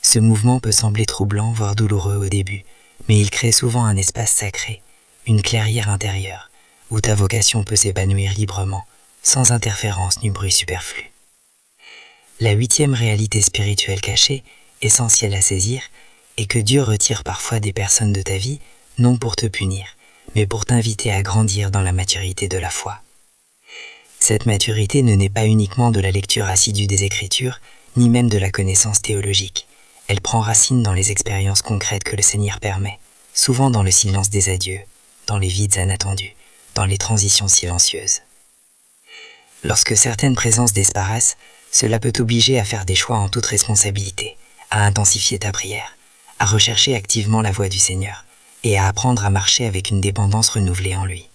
Ce mouvement peut sembler troublant, voire douloureux au début, mais il crée souvent un espace sacré, une clairière intérieure, où ta vocation peut s'épanouir librement, sans interférence ni bruit superflu. La 8e réalité spirituelle cachée, essentielle à saisir, est que Dieu retire parfois des personnes de ta vie, non pour te punir, mais pour t'inviter à grandir dans la maturité de la foi. Cette maturité ne naît pas uniquement de la lecture assidue des Écritures, ni même de la connaissance théologique. Elle prend racine dans les expériences concrètes que le Seigneur permet, souvent dans le silence des adieux, dans les vides inattendus, dans les transitions silencieuses. Lorsque certaines présences disparaissent, cela peut t'obliger à faire des choix en toute responsabilité, à intensifier ta prière, à rechercher activement la voix du Seigneur et à apprendre à marcher avec une dépendance renouvelée en lui.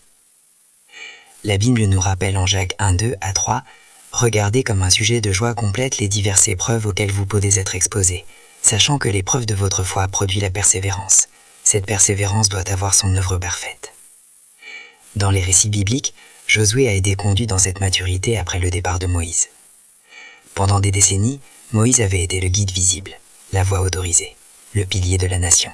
La Bible nous rappelle en Jacques 1:2 à 3 « Regardez comme un sujet de joie complète les diverses épreuves auxquelles vous pouvez être exposés, sachant que l'épreuve de votre foi produit la persévérance. Cette persévérance doit avoir son œuvre parfaite. » Dans les récits bibliques, Josué a été conduit dans cette maturité après le départ de Moïse. Pendant des décennies, Moïse avait été le guide visible, la voix autorisée, le pilier de la nation.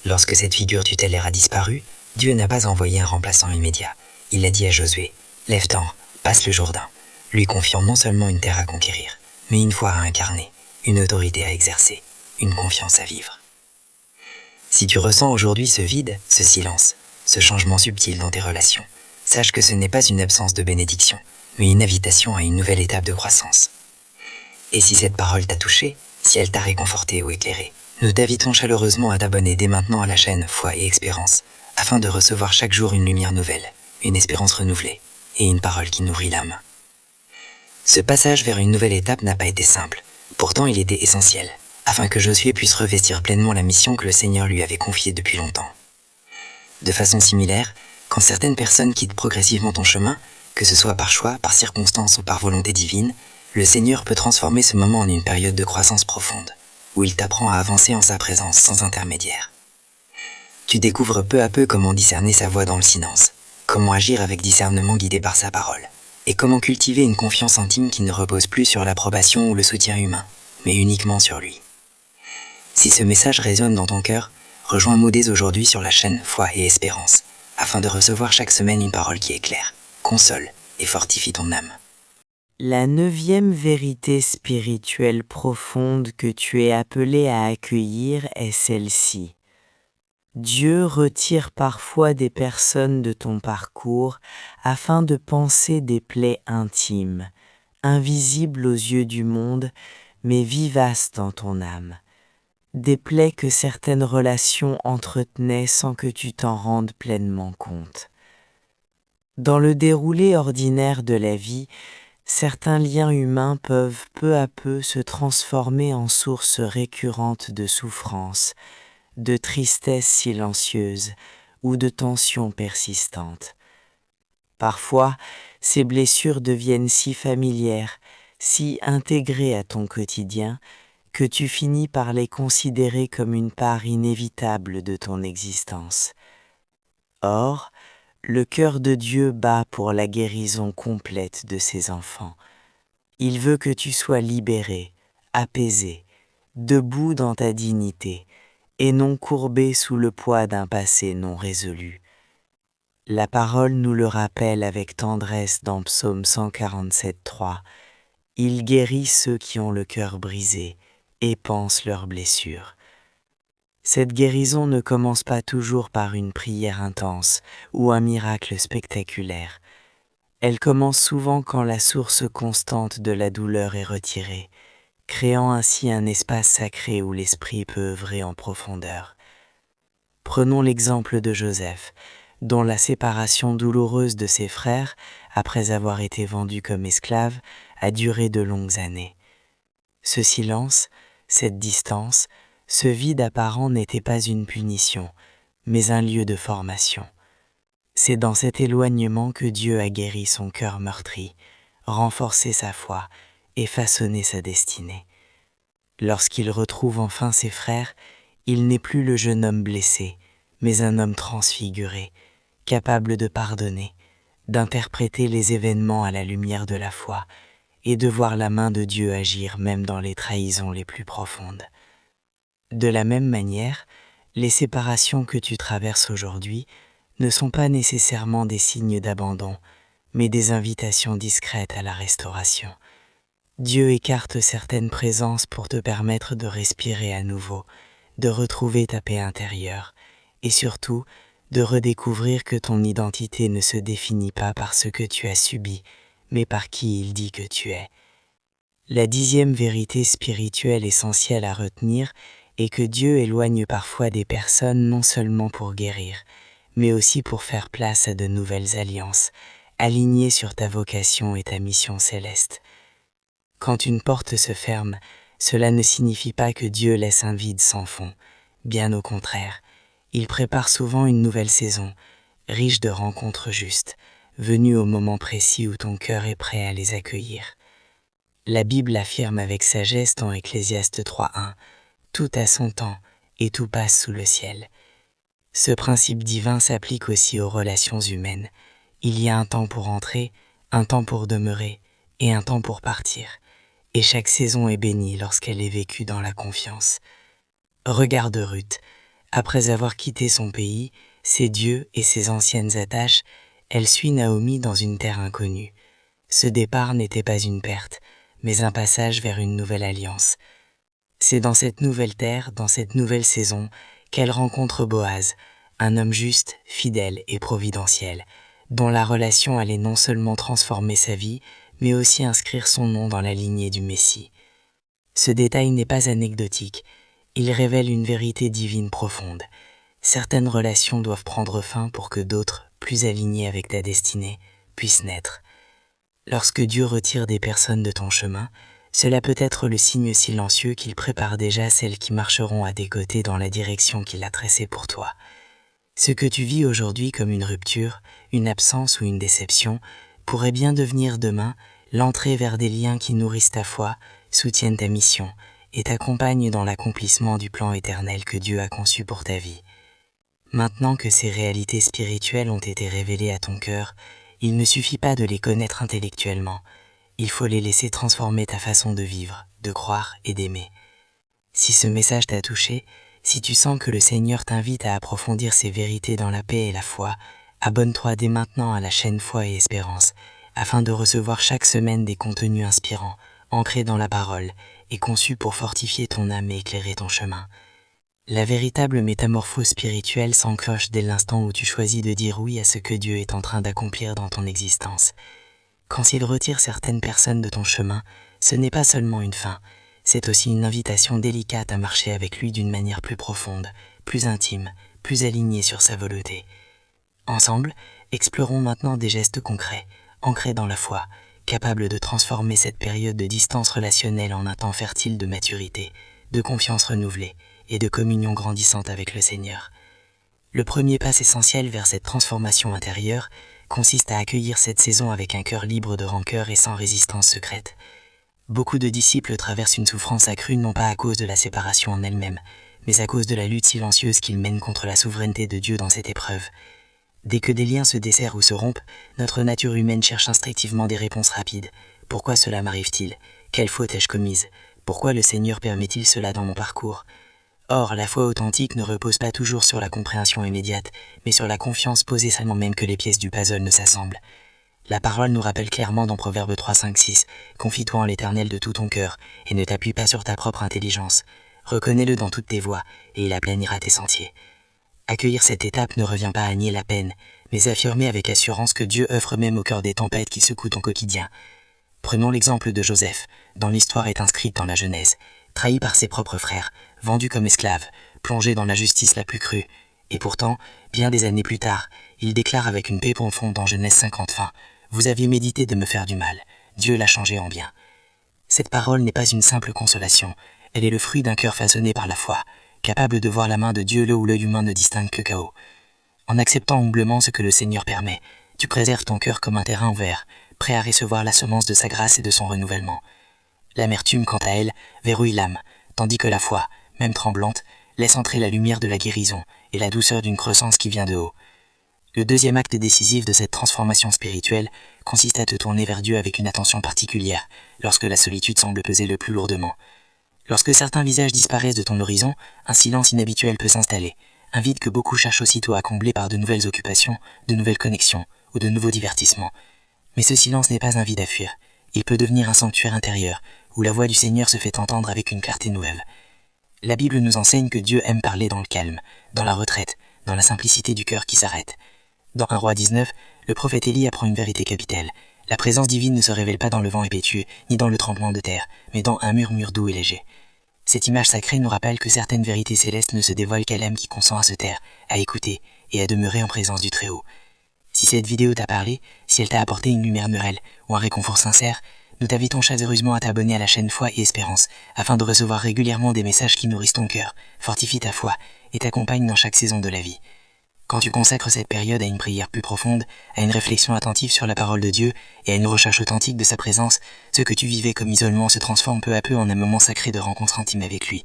Lorsque cette figure tutélaire a disparu, Dieu n'a pas envoyé un remplaçant immédiat. Il a dit à Josué, « Lève-t'en, passe le Jourdain », lui confiant non seulement une terre à conquérir, mais une foi à incarner, une autorité à exercer, une confiance à vivre. Si tu ressens aujourd'hui ce vide, ce silence, ce changement subtil dans tes relations, sache que ce n'est pas une absence de bénédiction, mais une invitation à une nouvelle étape de croissance. Et si cette parole t'a touché, si elle t'a réconforté ou éclairé, nous t'invitons chaleureusement à t'abonner dès maintenant à la chaîne Foi et Espérance, afin de recevoir chaque jour une lumière nouvelle, une espérance renouvelée et une parole qui nourrit l'âme. Ce passage vers une nouvelle étape n'a pas été simple, pourtant il était essentiel, afin que Josué puisse revestir pleinement la mission que le Seigneur lui avait confiée depuis longtemps. De façon similaire, quand certaines personnes quittent progressivement ton chemin, que ce soit par choix, par circonstance ou par volonté divine, le Seigneur peut transformer ce moment en une période de croissance profonde, où il t'apprend à avancer en sa présence sans intermédiaire. Tu découvres peu à peu comment discerner sa voix dans le silence, comment agir avec discernement guidé par sa parole, et comment cultiver une confiance intime qui ne repose plus sur l'approbation ou le soutien humain, mais uniquement sur lui. Si ce message résonne dans ton cœur, rejoins-nous dès aujourd'hui sur la chaîne Foi et Espérance, afin de recevoir chaque semaine une parole qui éclaire, console et fortifie ton âme. La 9e vérité spirituelle profonde que tu es appelé à accueillir est celle-ci. Dieu retire parfois des personnes de ton parcours afin de panser des plaies intimes, invisibles aux yeux du monde, mais vivaces dans ton âme. Des plaies que certaines relations entretenaient sans que tu t'en rendes pleinement compte. Dans le déroulé ordinaire de la vie, certains liens humains peuvent peu à peu se transformer en sources récurrentes de souffrance, de tristesse silencieuse ou de tensions persistantes. Parfois, ces blessures deviennent si familières, si intégrées à ton quotidien, que tu finis par les considérer comme une part inévitable de ton existence. Or, le cœur de Dieu bat pour la guérison complète de ses enfants. Il veut que tu sois libéré, apaisé, debout dans ta dignité, et non courbé sous le poids d'un passé non résolu. La parole nous le rappelle avec tendresse dans Psaume 147:3. Il guérit ceux qui ont le cœur brisé et pansent leurs blessures. Cette guérison ne commence pas toujours par une prière intense ou un miracle spectaculaire. Elle commence souvent quand la source constante de la douleur est retirée, créant ainsi un espace sacré où l'esprit peut œuvrer en profondeur. Prenons l'exemple de Joseph, dont la séparation douloureuse de ses frères, après avoir été vendu comme esclave, a duré de longues années. Ce silence, cette distance, ce vide apparent n'était pas une punition, mais un lieu de formation. C'est dans cet éloignement que Dieu a guéri son cœur meurtri, renforcé sa foi et façonné sa destinée. Lorsqu'il retrouve enfin ses frères, il n'est plus le jeune homme blessé, mais un homme transfiguré, capable de pardonner, d'interpréter les événements à la lumière de la foi et de voir la main de Dieu agir même dans les trahisons les plus profondes. De la même manière, les séparations que tu traverses aujourd'hui ne sont pas nécessairement des signes d'abandon, mais des invitations discrètes à la restauration. Dieu écarte certaines présences pour te permettre de respirer à nouveau, de retrouver ta paix intérieure et surtout de redécouvrir que ton identité ne se définit pas par ce que tu as subi, mais par qui il dit que tu es. La 10e vérité spirituelle essentielle à retenir est que Dieu éloigne parfois des personnes non seulement pour guérir, mais aussi pour faire place à de nouvelles alliances, alignées sur ta vocation et ta mission céleste. Quand une porte se ferme, cela ne signifie pas que Dieu laisse un vide sans fond. Bien au contraire, il prépare souvent une nouvelle saison, riche de rencontres justes, venues au moment précis où ton cœur est prêt à les accueillir. La Bible affirme avec sagesse dans Ecclésiaste 3:1 « Tout a son temps et tout passe sous le ciel ». Ce principe divin s'applique aussi aux relations humaines. Il y a un temps pour entrer, un temps pour demeurer et un temps pour partir. Et chaque saison est bénie lorsqu'elle est vécue dans la confiance. Regarde Ruth. Après avoir quitté son pays, ses dieux et ses anciennes attaches, elle suit Naomi dans une terre inconnue. Ce départ n'était pas une perte, mais un passage vers une nouvelle alliance. C'est dans cette nouvelle terre, dans cette nouvelle saison, qu'elle rencontre Boaz, un homme juste, fidèle et providentiel, dont la relation allait non seulement transformer sa vie, mais aussi inscrire son nom dans la lignée du Messie. Ce détail n'est pas anecdotique, il révèle une vérité divine profonde. Certaines relations doivent prendre fin pour que d'autres, plus alignées avec ta destinée, puissent naître. Lorsque Dieu retire des personnes de ton chemin, cela peut être le signe silencieux qu'il prépare déjà celles qui marcheront à tes côtés dans la direction qu'il a tracée pour toi. Ce que tu vis aujourd'hui comme une rupture, une absence ou une déception, pourrait bien devenir demain l'entrée vers des liens qui nourrissent ta foi, soutiennent ta mission et t'accompagnent dans l'accomplissement du plan éternel que Dieu a conçu pour ta vie. Maintenant que ces réalités spirituelles ont été révélées à ton cœur, il ne suffit pas de les connaître intellectuellement, il faut les laisser transformer ta façon de vivre, de croire et d'aimer. Si ce message t'a touché, si tu sens que le Seigneur t'invite à approfondir ces vérités dans la paix et la foi, abonne-toi dès maintenant à la chaîne Foi et Espérance, afin de recevoir chaque semaine des contenus inspirants, ancrés dans la parole et conçus pour fortifier ton âme et éclairer ton chemin. La véritable métamorphose spirituelle s'enclenche dès l'instant où tu choisis de dire oui à ce que Dieu est en train d'accomplir dans ton existence. Quand il retire certaines personnes de ton chemin, ce n'est pas seulement une fin, c'est aussi une invitation délicate à marcher avec lui d'une manière plus profonde, plus intime, plus alignée sur sa volonté. Ensemble, explorons maintenant des gestes concrets, ancrés dans la foi, capables de transformer cette période de distance relationnelle en un temps fertile de maturité, de confiance renouvelée et de communion grandissante avec le Seigneur. Le premier pas essentiel vers cette transformation intérieure consiste à accueillir cette saison avec un cœur libre de rancœur et sans résistance secrète. Beaucoup de disciples traversent une souffrance accrue non pas à cause de la séparation en elle-même, mais à cause de la lutte silencieuse qu'ils mènent contre la souveraineté de Dieu dans cette épreuve. Dès que des liens se desserrent ou se rompent, notre nature humaine cherche instinctivement des réponses rapides. Pourquoi cela m'arrive-t-il? Quelle faute ai-je commise? Pourquoi le Seigneur permet-il cela dans mon parcours? Or, la foi authentique ne repose pas toujours sur la compréhension immédiate, mais sur la confiance posée seulement même que les pièces du puzzle ne s'assemblent. La parole nous rappelle clairement dans Proverbe 3, 5, 6 « Confie-toi en l'Éternel de tout ton cœur, et ne t'appuie pas sur ta propre intelligence. Reconnais-le dans toutes tes voies, et il aplanira tes sentiers. » Accueillir cette étape ne revient pas à nier la peine, mais affirmer avec assurance que Dieu œuvre même au cœur des tempêtes qui secouent ton quotidien. Prenons l'exemple de Joseph, dont l'histoire est inscrite dans la Genèse. Trahi par ses propres frères, vendu comme esclave, plongé dans la justice la plus crue. Et pourtant, bien des années plus tard, il déclare avec une paix profonde dans Genèse 50 fin, « Vous aviez médité de me faire du mal, Dieu l'a changé en bien. » Cette parole n'est pas une simple consolation, elle est le fruit d'un cœur façonné par la foi, capable de voir la main de Dieu là où l'œil humain ne distingue que chaos. En acceptant humblement ce que le Seigneur permet, tu préserves ton cœur comme un terrain ouvert, prêt à recevoir la semence de sa grâce et de son renouvellement. L'amertume, quant à elle, verrouille l'âme, tandis que la foi, même tremblante, laisse entrer la lumière de la guérison et la douceur d'une croissance qui vient de haut. Le deuxième acte décisif de cette transformation spirituelle consiste à te tourner vers Dieu avec une attention particulière, lorsque la solitude semble peser le plus lourdement. Lorsque certains visages disparaissent de ton horizon, un silence inhabituel peut s'installer, un vide que beaucoup cherchent aussitôt à combler par de nouvelles occupations, de nouvelles connexions ou de nouveaux divertissements. Mais ce silence n'est pas un vide à fuir, il peut devenir un sanctuaire intérieur, où la voix du Seigneur se fait entendre avec une clarté nouvelle. La Bible nous enseigne que Dieu aime parler dans le calme, dans la retraite, dans la simplicité du cœur qui s'arrête. Dans 1 Roi 19, le prophète Élie apprend une vérité capitale. La présence divine ne se révèle pas dans le vent impétueux, ni dans le tremblement de terre, mais dans un murmure doux et léger. Cette image sacrée nous rappelle que certaines vérités célestes ne se dévoilent qu'à l'âme qui consent à se taire, à écouter et à demeurer en présence du Très-Haut. Si cette vidéo t'a parlé, si elle t'a apporté une lumière murelle ou un réconfort sincère, nous t'invitons chaleureusement à t'abonner à la chaîne Foi et Espérance, afin de recevoir régulièrement des messages qui nourrissent ton cœur, fortifient ta foi et t'accompagnent dans chaque saison de la vie. Quand tu consacres cette période à une prière plus profonde, à une réflexion attentive sur la parole de Dieu et à une recherche authentique de sa présence, ce que tu vivais comme isolement se transforme peu à peu en un moment sacré de rencontre intime avec lui.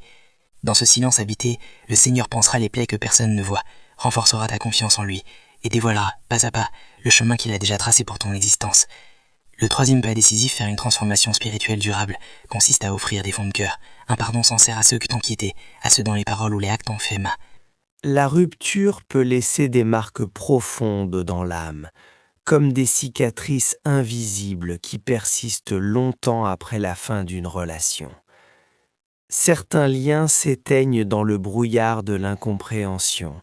Dans ce silence habité, le Seigneur pansera les plaies que personne ne voit, renforcera ta confiance en lui et dévoilera, pas à pas, le chemin qu'il a déjà tracé pour ton existence. Le troisième pas décisif vers une transformation spirituelle durable consiste à offrir des fonds de cœur, un pardon sincère à ceux qui t'ont quitté, à ceux dont les paroles ou les actes ont fait mal. La rupture peut laisser des marques profondes dans l'âme, comme des cicatrices invisibles qui persistent longtemps après la fin d'une relation. Certains liens s'éteignent dans le brouillard de l'incompréhension,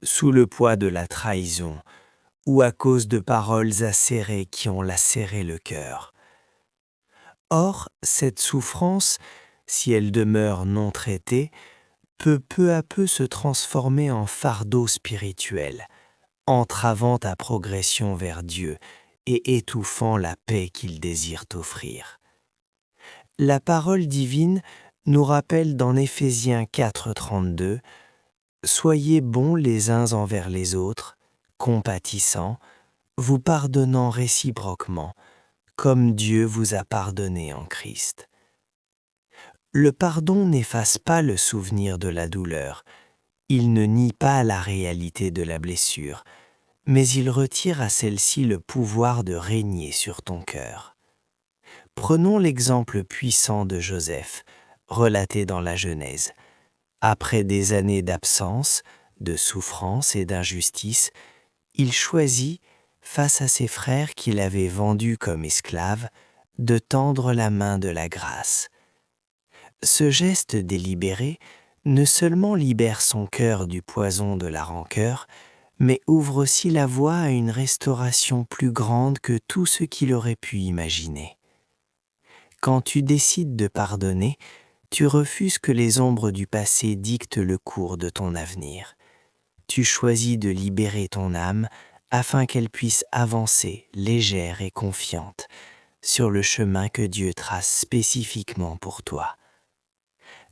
sous le poids de la trahison, ou à cause de paroles acérées qui ont lacéré le cœur. Or, cette souffrance si elle demeure non traitée, peut peu à peu se transformer en fardeau spirituel, entravant ta progression vers Dieu et étouffant la paix qu'il désire t'offrir. La parole divine nous rappelle dans Éphésiens 4,32 « Soyez bons les uns envers les autres, compatissants, vous pardonnant réciproquement, comme Dieu vous a pardonné en Christ. » Le pardon n'efface pas le souvenir de la douleur, il ne nie pas la réalité de la blessure, mais il retire à celle-ci le pouvoir de régner sur ton cœur. Prenons l'exemple puissant de Joseph, relaté dans la Genèse. Après des années d'absence, de souffrance et d'injustice, il choisit, face à ses frères qu'il avait vendus comme esclaves, de tendre la main de la grâce. Ce geste délibéré ne seulement libère son cœur du poison de la rancœur, mais ouvre aussi la voie à une restauration plus grande que tout ce qu'il aurait pu imaginer. Quand tu décides de pardonner, tu refuses que les ombres du passé dictent le cours de ton avenir. Tu choisis de libérer ton âme afin qu'elle puisse avancer légère et confiante sur le chemin que Dieu trace spécifiquement pour toi.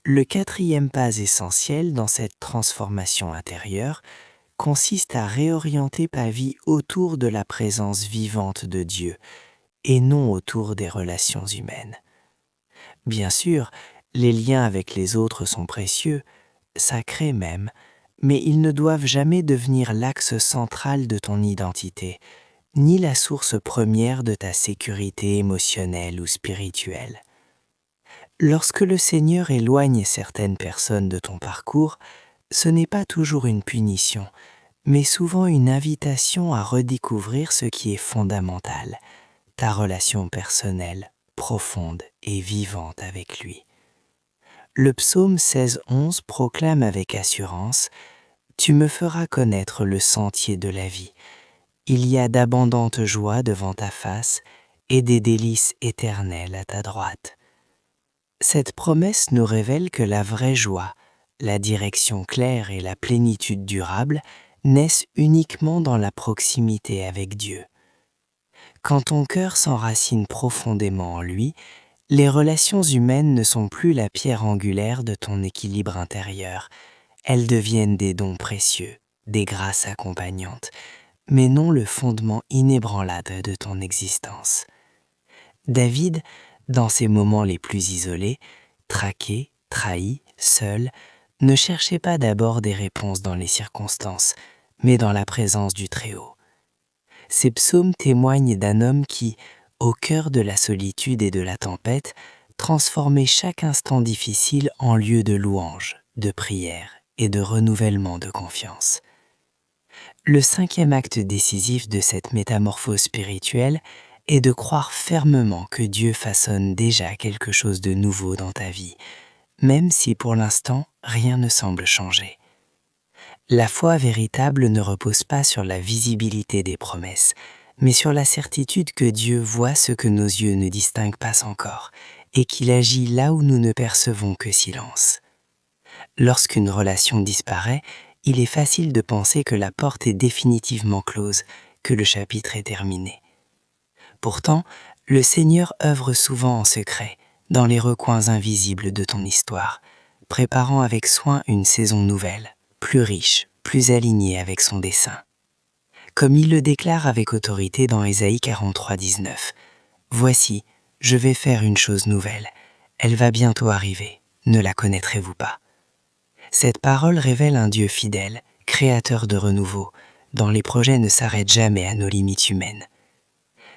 Le quatrième pas essentiel dans cette transformation intérieure consiste à réorienter ta vie autour de la présence vivante de Dieu et non autour des relations humaines. Bien sûr, les liens avec les autres sont précieux, sacrés même, mais ils ne doivent jamais devenir l'axe central de ton identité, ni la source première de ta sécurité émotionnelle ou spirituelle. Lorsque le Seigneur éloigne certaines personnes de ton parcours, ce n'est pas toujours une punition, mais souvent une invitation à redécouvrir ce qui est fondamental, ta relation personnelle, profonde et vivante avec lui. Le psaume 16:11 proclame avec assurance « Tu me feras connaître le sentier de la vie. Il y a d'abondantes joies devant ta face et des délices éternelles à ta droite. » Cette promesse nous révèle que la vraie joie, la direction claire et la plénitude durable naissent uniquement dans la proximité avec Dieu. Quand ton cœur s'enracine profondément en lui, les relations humaines ne sont plus la pierre angulaire de ton équilibre intérieur. Elles deviennent des dons précieux, des grâces accompagnantes, mais non le fondement inébranlable de ton existence. David, dans ses moments les plus isolés, traqué, trahi, seul, ne cherchait pas d'abord des réponses dans les circonstances, mais dans la présence du Très-Haut. Ces psaumes témoignent d'un homme qui, au cœur de la solitude et de la tempête, transformait chaque instant difficile en lieu de louange, de prière et de renouvellement de confiance. Le cinquième acte décisif de cette métamorphose spirituelle est de croire fermement que Dieu façonne déjà quelque chose de nouveau dans ta vie, même si pour l'instant rien ne semble changer. La foi véritable ne repose pas sur la visibilité des promesses, mais sur la certitude que Dieu voit ce que nos yeux ne distinguent pas encore, et qu'il agit là où nous ne percevons que silence. Lorsqu'une relation disparaît, il est facile de penser que la porte est définitivement close, que le chapitre est terminé. Pourtant, le Seigneur œuvre souvent en secret, dans les recoins invisibles de ton histoire, préparant avec soin une saison nouvelle, plus riche, plus alignée avec son dessein. Comme il le déclare avec autorité dans Ésaïe 43:19, « Voici, je vais faire une chose nouvelle, elle va bientôt arriver, ne la connaîtrez-vous pas ?» Cette parole révèle un Dieu fidèle, créateur de renouveau, dont les projets ne s'arrêtent jamais à nos limites humaines.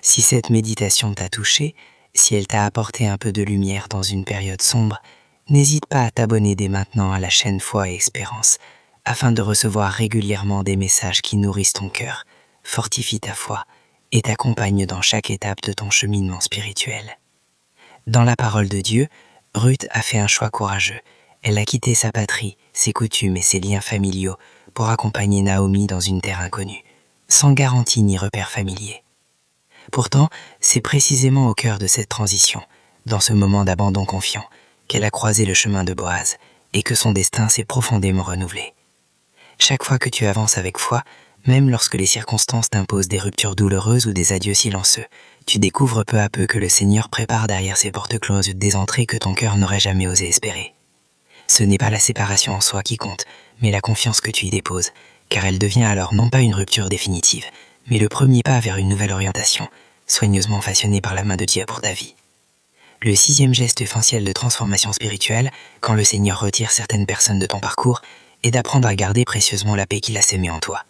Si cette méditation t'a touché, si elle t'a apporté un peu de lumière dans une période sombre, n'hésite pas à t'abonner dès maintenant à la chaîne Foi et Espérance, afin de recevoir régulièrement des messages qui nourrissent ton cœur, fortifient ta foi et t'accompagnent dans chaque étape de ton cheminement spirituel. Dans la parole de Dieu, Ruth a fait un choix courageux. Elle a quitté sa patrie, ses coutumes et ses liens familiaux pour accompagner Naomi dans une terre inconnue, sans garantie ni repère familier. Pourtant, c'est précisément au cœur de cette transition, dans ce moment d'abandon confiant, qu'elle a croisé le chemin de Boaz et que son destin s'est profondément renouvelé. Chaque fois que tu avances avec foi, même lorsque les circonstances t'imposent des ruptures douloureuses ou des adieux silencieux, tu découvres peu à peu que le Seigneur prépare derrière ses portes closes des entrées que ton cœur n'aurait jamais osé espérer. Ce n'est pas la séparation en soi qui compte, mais la confiance que tu y déposes, car elle devient alors non pas une rupture définitive, mais le premier pas vers une nouvelle orientation, soigneusement façonnée par la main de Dieu pour ta vie. Le 6e geste essentiel de transformation spirituelle, quand le Seigneur retire certaines personnes de ton parcours, est d'apprendre à garder précieusement la paix qu'il a sémée en toi.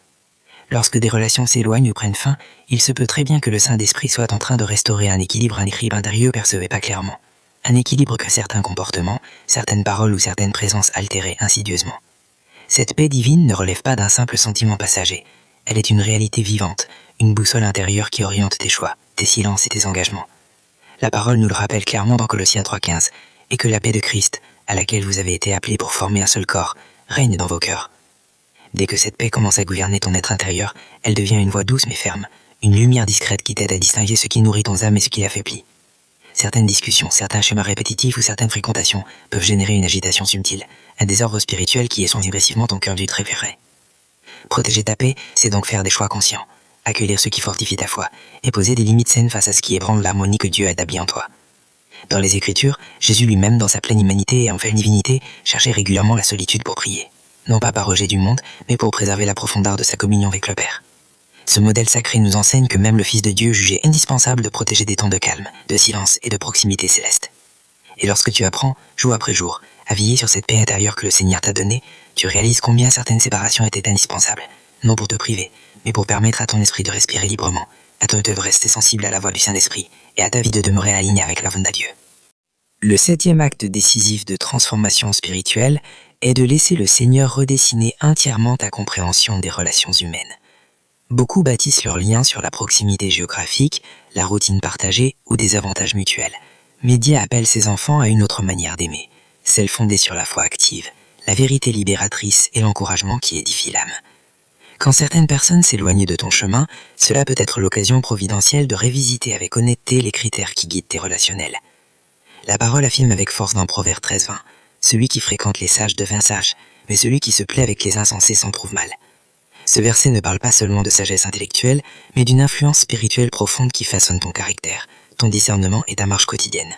Lorsque des relations s'éloignent ou prennent fin, il se peut très bien que le Saint-Esprit soit en train de restaurer un équilibre intérieur percevait pas clairement. Un équilibre que certains comportements, certaines paroles ou certaines présences altéraient insidieusement. Cette paix divine ne relève pas d'un simple sentiment passager. Elle est une réalité vivante, une boussole intérieure qui oriente tes choix, tes silences et tes engagements. La parole nous le rappelle clairement dans Colossiens 3,15, et que la paix de Christ, à laquelle vous avez été appelés pour former un seul corps, règne dans vos cœurs. Dès que cette paix commence à gouverner ton être intérieur, elle devient une voix douce mais ferme, une lumière discrète qui t'aide à distinguer ce qui nourrit ton âme et ce qui l'affaiblit. Certaines discussions, certains schémas répétitifs ou certaines fréquentations peuvent générer une agitation subtile, un désordre spirituel qui essonce agressivement ton cœur du très vrai. Protéger ta paix, c'est donc faire des choix conscients, accueillir ce qui fortifie ta foi, et poser des limites saines face à ce qui ébranle l'harmonie que Dieu a établie en toi. Dans les Écritures, Jésus lui-même, dans sa pleine humanité et en pleine divinité, cherchait régulièrement la solitude pour prier. Non pas par rejet du monde, mais pour préserver la profondeur de sa communion avec le Père. Ce modèle sacré nous enseigne que même le Fils de Dieu jugeait indispensable de protéger des temps de calme, de silence et de proximité céleste. Et lorsque tu apprends, jour après jour, à veiller sur cette paix intérieure que le Seigneur t'a donnée, tu réalises combien certaines séparations étaient indispensables, non pour te priver, mais pour permettre à ton esprit de respirer librement, à ton œuvre de rester sensible à la voix du Saint-Esprit, et à ta vie de demeurer alignée avec la volonté de Dieu. Le 7e acte décisif de transformation spirituelle est de laisser le Seigneur redessiner entièrement ta compréhension des relations humaines. Beaucoup bâtissent leurs liens sur la proximité géographique, la routine partagée ou des avantages mutuels. Mais Dieu appelle ses enfants à une autre manière d'aimer, celle fondée sur la foi active, la vérité libératrice et l'encouragement qui édifie l'âme. Quand certaines personnes s'éloignent de ton chemin, cela peut être l'occasion providentielle de révisiter avec honnêteté les critères qui guident tes relationnels. La parole affirme avec force dans Proverbe 13:20, « Celui qui fréquente les sages devint sage, mais celui qui se plaît avec les insensés s'en trouve mal. » Ce verset ne parle pas seulement de sagesse intellectuelle, mais d'une influence spirituelle profonde qui façonne ton caractère, ton discernement et ta marche quotidienne.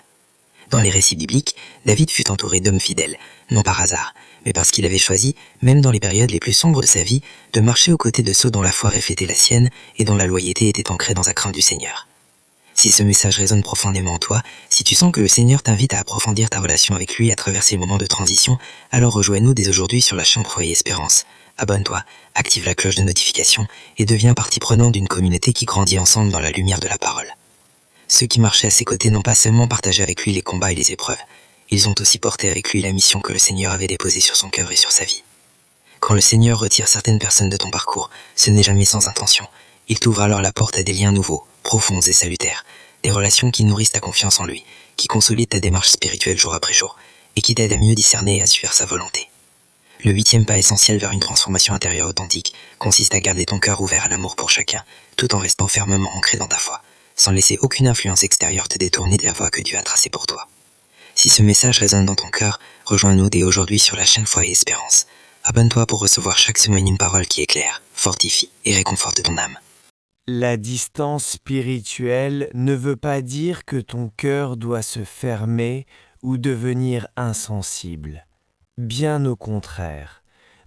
Dans les récits bibliques, David fut entouré d'hommes fidèles, non par hasard, mais parce qu'il avait choisi, même dans les périodes les plus sombres de sa vie, de marcher aux côtés de ceux dont la foi reflétait la sienne et dont la loyauté était ancrée dans sa crainte du Seigneur. Si ce message résonne profondément en toi, si tu sens que le Seigneur t'invite à approfondir ta relation avec lui à travers ces moments de transition, alors rejoins-nous dès aujourd'hui sur la chaîne Foyer Espérance. Abonne-toi, active la cloche de notification et deviens partie prenante d'une communauté qui grandit ensemble dans la lumière de la parole. Ceux qui marchaient à ses côtés n'ont pas seulement partagé avec lui les combats et les épreuves, ils ont aussi porté avec lui la mission que le Seigneur avait déposée sur son cœur et sur sa vie. Quand le Seigneur retire certaines personnes de ton parcours, ce n'est jamais sans intention. Il t'ouvre alors la porte à des liens nouveaux, profonds et salutaires, des relations qui nourrissent ta confiance en lui, qui consolident ta démarche spirituelle jour après jour, et qui t'aident à mieux discerner et à suivre sa volonté. Le 8e pas essentiel vers une transformation intérieure authentique consiste à garder ton cœur ouvert à l'amour pour chacun, tout en restant fermement ancré dans ta foi, sans laisser aucune influence extérieure te détourner de la voie que Dieu a tracée pour toi. Si ce message résonne dans ton cœur, rejoins-nous dès aujourd'hui sur la chaîne Foyer Espérance. Abonne-toi pour recevoir chaque semaine une parole qui éclaire, fortifie et réconforte ton âme. La distance spirituelle ne veut pas dire que ton cœur doit se fermer ou devenir insensible. Bien au contraire,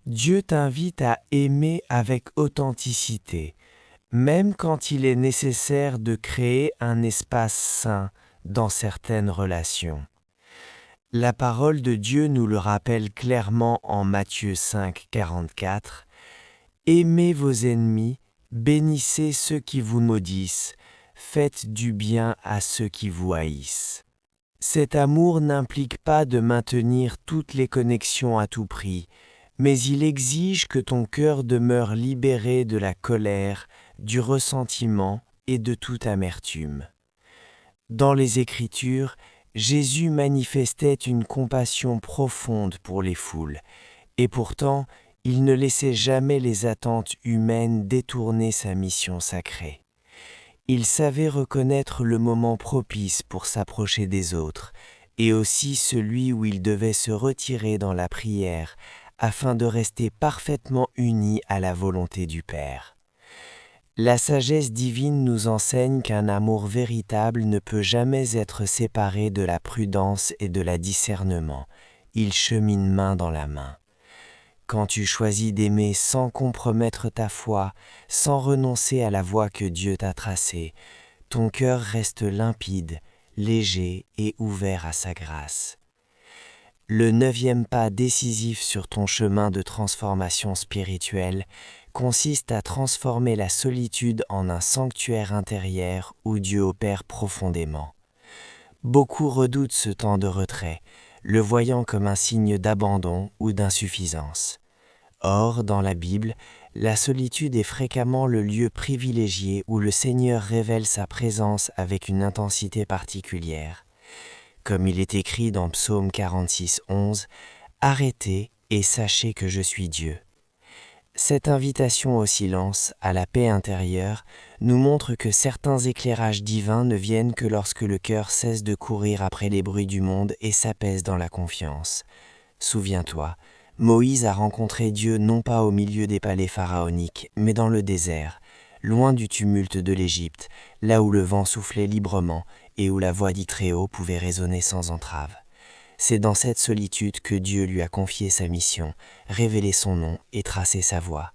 Dieu t'invite à aimer avec authenticité, même quand il est nécessaire de créer un espace sain dans certaines relations. La parole de Dieu nous le rappelle clairement en Matthieu 5:44. « Aimez vos ennemis, bénissez ceux qui vous maudissent, faites du bien à ceux qui vous haïssent. » Cet amour n'implique pas de maintenir toutes les connexions à tout prix, mais il exige que ton cœur demeure libéré de la colère, du ressentiment et de toute amertume. Dans les Écritures, Jésus manifestait une compassion profonde pour les foules, et pourtant, il ne laissait jamais les attentes humaines détourner sa mission sacrée. Il savait reconnaître le moment propice pour s'approcher des autres et aussi celui où il devait se retirer dans la prière, afin de rester parfaitement uni à la volonté du Père. La sagesse divine nous enseigne qu'un amour véritable ne peut jamais être séparé de la prudence et de la discernement. Ils cheminent main dans la main. Quand tu choisis d'aimer sans compromettre ta foi, sans renoncer à la voie que Dieu t'a tracée, ton cœur reste limpide, léger et ouvert à sa grâce. Le 9e pas décisif sur ton chemin de transformation spirituelle consiste à transformer la solitude en un sanctuaire intérieur où Dieu opère profondément. Beaucoup redoutent ce temps de retrait, le voyant comme un signe d'abandon ou d'insuffisance. Or, dans la Bible, la solitude est fréquemment le lieu privilégié où le Seigneur révèle sa présence avec une intensité particulière. Comme il est écrit dans Psaume 46, 11, « Arrêtez et sachez que je suis Dieu ». Cette invitation au silence, à la paix intérieure, nous montre que certains éclairages divins ne viennent que lorsque le cœur cesse de courir après les bruits du monde et s'apaise dans la confiance. Souviens-toi, Moïse a rencontré Dieu non pas au milieu des palais pharaoniques, mais dans le désert, loin du tumulte de l'Égypte, là où le vent soufflait librement et où la voix du Très-Haut pouvait résonner sans entrave. C'est dans cette solitude que Dieu lui a confié sa mission, révélé son nom et tracé sa voie.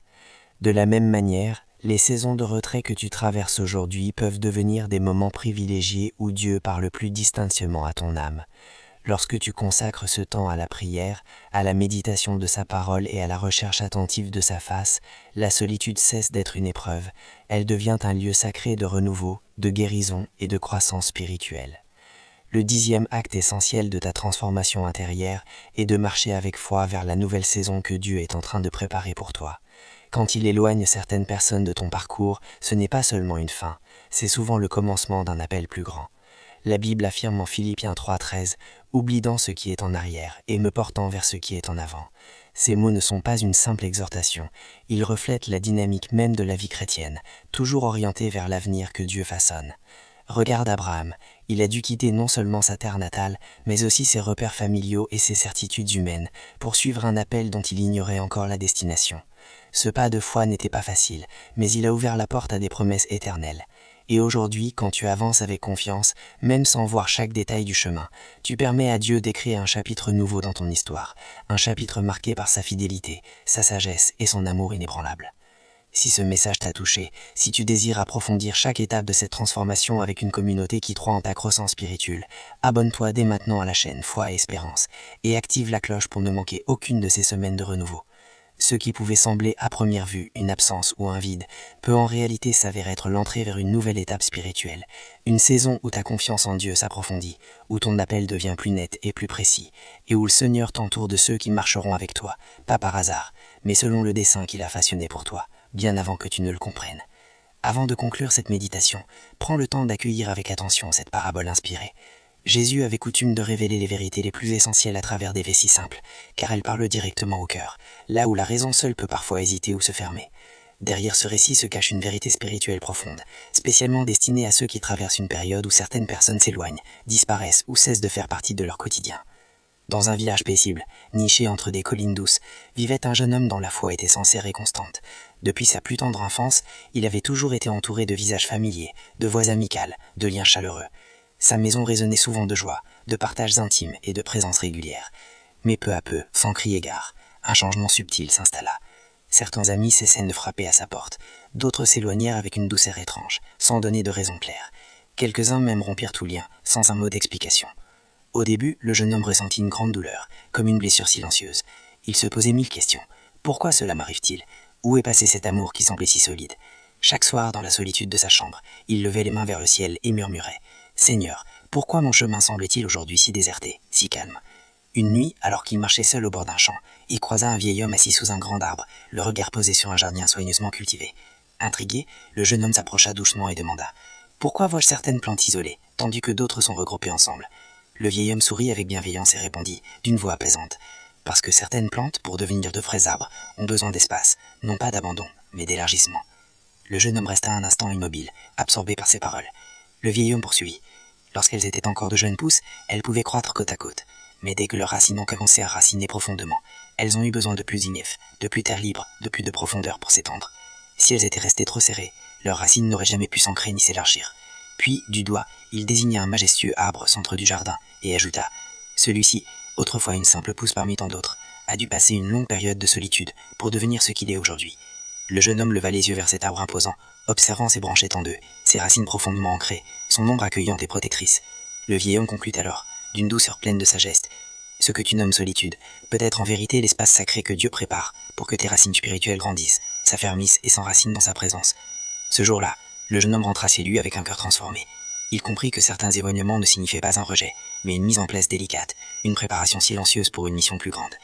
De la même manière, les saisons de retrait que tu traverses aujourd'hui peuvent devenir des moments privilégiés où Dieu parle plus distinctement à ton âme. Lorsque tu consacres ce temps à la prière, à la méditation de sa parole et à la recherche attentive de sa face, la solitude cesse d'être une épreuve, elle devient un lieu sacré de renouveau, de guérison et de croissance spirituelle. Le 10e acte essentiel de ta transformation intérieure est de marcher avec foi vers la nouvelle saison que Dieu est en train de préparer pour toi. Quand il éloigne certaines personnes de ton parcours, ce n'est pas seulement une fin, c'est souvent le commencement d'un appel plus grand. La Bible affirme en Philippiens 3,13 « Oublie donc ce qui est en arrière et me portant vers ce qui est en avant ». Ces mots ne sont pas une simple exhortation, ils reflètent la dynamique même de la vie chrétienne, toujours orientée vers l'avenir que Dieu façonne. Regarde Abraham, il a dû quitter non seulement sa terre natale, mais aussi ses repères familiaux et ses certitudes humaines, pour suivre un appel dont il ignorait encore la destination. Ce pas de foi n'était pas facile, mais il a ouvert la porte à des promesses éternelles. Et aujourd'hui, quand tu avances avec confiance, même sans voir chaque détail du chemin, tu permets à Dieu d'écrire un chapitre nouveau dans ton histoire, un chapitre marqué par sa fidélité, sa sagesse et son amour inébranlable. Si ce message t'a touché, si tu désires approfondir chaque étape de cette transformation avec une communauté qui croit en ta croissance spirituelle, abonne-toi dès maintenant à la chaîne Foi et Espérance et active la cloche pour ne manquer aucune de ces semaines de renouveau. Ce qui pouvait sembler à première vue une absence ou un vide peut en réalité s'avérer être l'entrée vers une nouvelle étape spirituelle, une saison où ta confiance en Dieu s'approfondit, où ton appel devient plus net et plus précis, et où le Seigneur t'entoure de ceux qui marcheront avec toi, pas par hasard, mais selon le dessein qu'il a façonné pour toi, bien avant que tu ne le comprennes. Avant de conclure cette méditation, prends le temps d'accueillir avec attention cette parabole inspirée. Jésus avait coutume de révéler les vérités les plus essentielles à travers des récits simples, car elles parlent directement au cœur, là où la raison seule peut parfois hésiter ou se fermer. Derrière ce récit se cache une vérité spirituelle profonde, spécialement destinée à ceux qui traversent une période où certaines personnes s'éloignent, disparaissent ou cessent de faire partie de leur quotidien. Dans un village paisible, niché entre des collines douces, vivait un jeune homme dont la foi était sincère et constante. Depuis sa plus tendre enfance, il avait toujours été entouré de visages familiers, de voix amicales, de liens chaleureux. Sa maison résonnait souvent de joie, de partages intimes et de présence régulière. Mais peu à peu, sans crier gare, un changement subtil s'installa. Certains amis cessaient de frapper à sa porte, d'autres s'éloignèrent avec une douceur étrange, sans donner de raison claire. Quelques-uns même rompirent tout lien, sans un mot d'explication. Au début, le jeune homme ressentit une grande douleur, comme une blessure silencieuse. Il se posait 1000 questions. Pourquoi cela m'arrive-t-il? Où est passé cet amour qui semblait si solide? Chaque soir, dans la solitude de sa chambre, il levait les mains vers le ciel et murmurait « Seigneur, pourquoi mon chemin semble-t-il aujourd'hui si déserté, si calme ?» Une nuit, alors qu'il marchait seul au bord d'un champ, il croisa un vieil homme assis sous un grand arbre, le regard posé sur un jardin soigneusement cultivé. Intrigué, le jeune homme s'approcha doucement et demanda « Pourquoi vois-je certaines plantes isolées, tandis que d'autres sont regroupées ensemble ?» Le vieil homme sourit avec bienveillance et répondit, d'une voix apaisante « Parce que certaines plantes, pour devenir de vrais arbres, ont besoin d'espace, non pas d'abandon, mais d'élargissement. » Le jeune homme resta un instant immobile, absorbé par ces paroles. Le vieil homme poursuivit. Lorsqu'elles étaient encore de jeunes pousses, elles pouvaient croître côte à côte. Mais dès que leurs racines ont commencé à raciner profondément, elles ont eu besoin de plus d'ignéf, de plus terre libre, de plus de profondeur pour s'étendre. Si elles étaient restées trop serrées, leurs racines n'auraient jamais pu s'ancrer ni s'élargir. Puis, du doigt, il désigna un majestueux arbre au centre du jardin et ajouta « Celui-ci, autrefois une simple pousse parmi tant d'autres, a dû passer une longue période de solitude pour devenir ce qu'il est aujourd'hui. » Le jeune homme leva les yeux vers cet arbre imposant, observant ses branches étendues, ses racines profondément ancrées, son ombre accueillante et protectrice. Le vieil homme conclut alors, d'une douceur pleine de sagesse, « Ce que tu nommes solitude peut être en vérité l'espace sacré que Dieu prépare pour que tes racines spirituelles grandissent, s'affermissent et s'enracinent dans sa présence. » Ce jour-là, le jeune homme rentra chez lui avec un cœur transformé. Il comprit que certains éloignements ne signifiaient pas un rejet, mais une mise en place délicate, une préparation silencieuse pour une mission plus grande.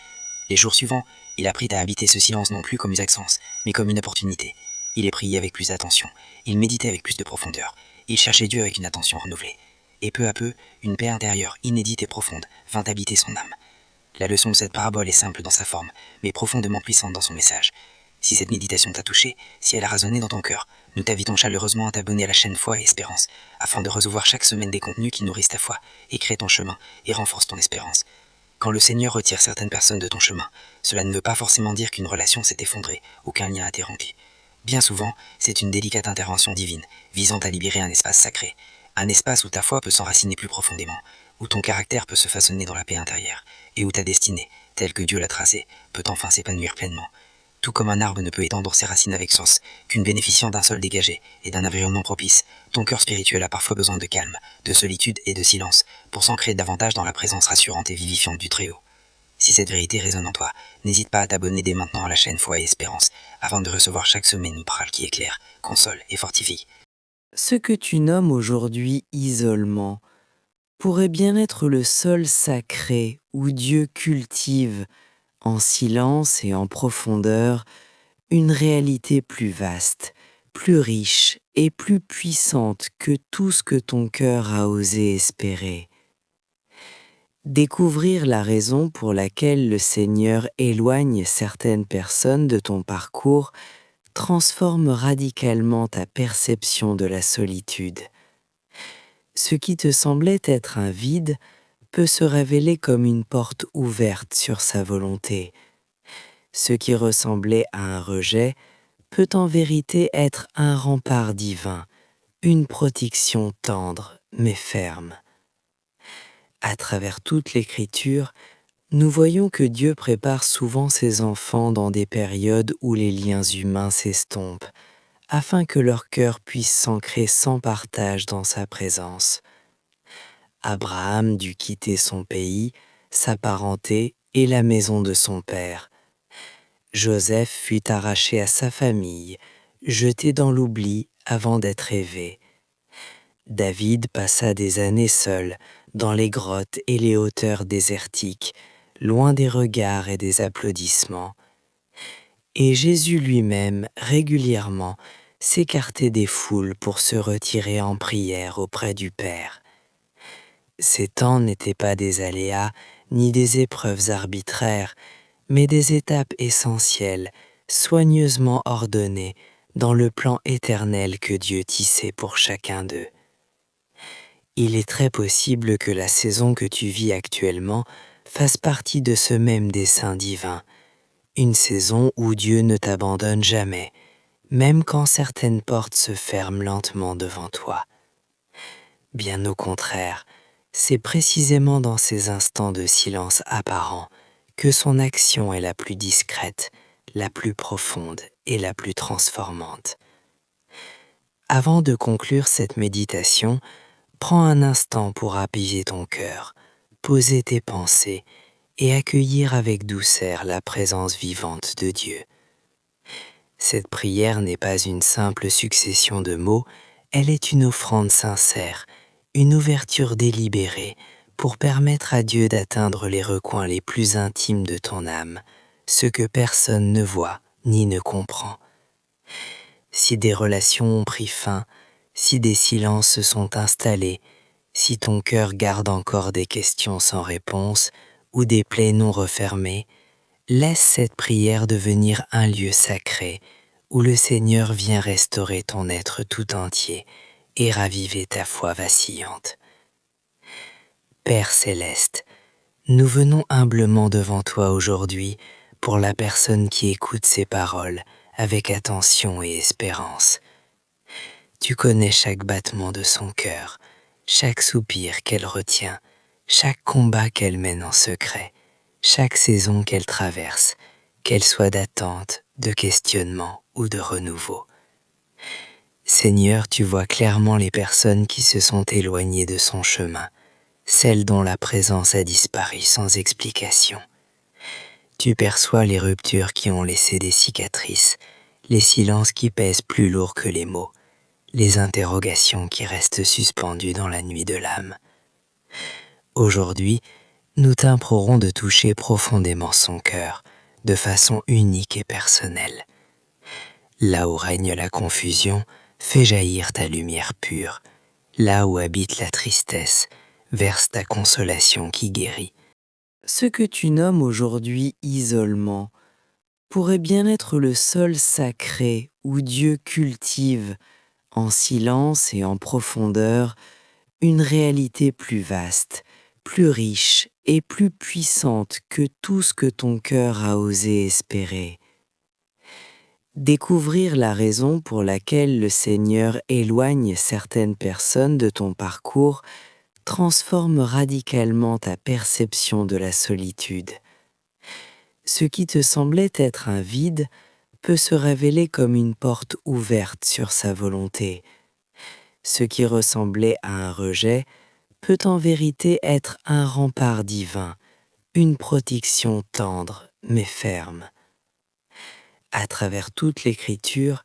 Les jours suivants, il apprit à habiter ce silence non plus comme une absence, mais comme une opportunité. Il y priait avec plus d'attention, il méditait avec plus de profondeur, il cherchait Dieu avec une attention renouvelée. Et peu à peu, une paix intérieure, inédite et profonde, vint habiter son âme. La leçon de cette parabole est simple dans sa forme, mais profondément puissante dans son message. Si cette méditation t'a touché, si elle a résonné dans ton cœur, nous t'invitons chaleureusement à t'abonner à la chaîne Foi et Espérance, afin de recevoir chaque semaine des contenus qui nourrissent ta foi, éclairent ton chemin et renforcent ton espérance. Quand le Seigneur retire certaines personnes de ton chemin, cela ne veut pas forcément dire qu'une relation s'est effondrée ou qu'un lien a été rompu. Bien souvent, c'est une délicate intervention divine, visant à libérer un espace sacré, un espace où ta foi peut s'enraciner plus profondément, où ton caractère peut se façonner dans la paix intérieure, et où ta destinée, telle que Dieu l'a tracée, peut enfin s'épanouir pleinement. Tout comme un arbre ne peut étendre ses racines avec sens qu'une bénéficiant d'un sol dégagé et d'un environnement propice, ton cœur spirituel a parfois besoin de calme, de solitude et de silence pour s'ancrer davantage dans la présence rassurante et vivifiante du Très-Haut. Si cette vérité résonne en toi, n'hésite pas à t'abonner dès maintenant à la chaîne Foi et Espérance afin de recevoir chaque semaine une parole qui éclaire, console et fortifie. Ce que tu nommes aujourd'hui isolement pourrait bien être le sol sacré où Dieu cultive, en silence et en profondeur, une réalité plus vaste, plus riche et plus puissante que tout ce que ton cœur a osé espérer. Découvrir la raison pour laquelle le Seigneur éloigne certaines personnes de ton parcours transforme radicalement ta perception de la solitude. Ce qui te semblait être un vide peut se révéler comme une porte ouverte sur sa volonté. Ce qui ressemblait à un rejet peut en vérité être un rempart divin, une protection tendre mais ferme. À travers toute l'Écriture, nous voyons que Dieu prépare souvent ses enfants dans des périodes où les liens humains s'estompent, afin que leur cœur puisse s'ancrer sans partage dans sa présence. Abraham dut quitter son pays, sa parenté et la maison de son père. Joseph fut arraché à sa famille, jeté dans l'oubli avant d'être élevé. David passa des années seul, dans les grottes et les hauteurs désertiques, loin des regards et des applaudissements. Et Jésus lui-même, régulièrement, s'écartait des foules pour se retirer en prière auprès du Père. Ces temps n'étaient pas des aléas ni des épreuves arbitraires, mais des étapes essentielles, soigneusement ordonnées dans le plan éternel que Dieu tissait pour chacun d'eux. Il est très possible que la saison que tu vis actuellement fasse partie de ce même dessein divin, une saison où Dieu ne t'abandonne jamais, même quand certaines portes se ferment lentement devant toi. Bien au contraire, c'est précisément dans ces instants de silence apparent que son action est la plus discrète, la plus profonde et la plus transformante. Avant de conclure cette méditation, prends un instant pour apaiser ton cœur, poser tes pensées et accueillir avec douceur la présence vivante de Dieu. Cette prière n'est pas une simple succession de mots, elle est une offrande sincère, une ouverture délibérée pour permettre à Dieu d'atteindre les recoins les plus intimes de ton âme, ce que personne ne voit ni ne comprend. Si des relations ont pris fin, si des silences se sont installés, si ton cœur garde encore des questions sans réponse ou des plaies non refermées, laisse cette prière devenir un lieu sacré où le Seigneur vient restaurer ton être tout entier et raviver ta foi vacillante. Père céleste, nous venons humblement devant toi aujourd'hui pour la personne qui écoute ces paroles avec attention et espérance. Tu connais chaque battement de son cœur, chaque soupir qu'elle retient, chaque combat qu'elle mène en secret, chaque saison qu'elle traverse, qu'elle soit d'attente, de questionnement ou de renouveau. Seigneur, tu vois clairement les personnes qui se sont éloignées de son chemin, celles dont la présence a disparu sans explication. Tu perçois les ruptures qui ont laissé des cicatrices, les silences qui pèsent plus lourd que les mots, les interrogations qui restent suspendues dans la nuit de l'âme. Aujourd'hui, nous t'implorons de toucher profondément son cœur, de façon unique et personnelle. Là où règne la confusion, fais jaillir ta lumière pure. Là où habite la tristesse, verse ta consolation qui guérit. Ce que tu nommes aujourd'hui isolement pourrait bien être le sol sacré où Dieu cultive, en silence et en profondeur, une réalité plus vaste, plus riche et plus puissante que tout ce que ton cœur a osé espérer. Découvrir la raison pour laquelle le Seigneur éloigne certaines personnes de ton parcours transforme radicalement ta perception de la solitude. Ce qui te semblait être un vide peut se révéler comme une porte ouverte sur sa volonté. Ce qui ressemblait à un rejet peut en vérité être un rempart divin, une protection tendre mais ferme. À travers toute l'Écriture,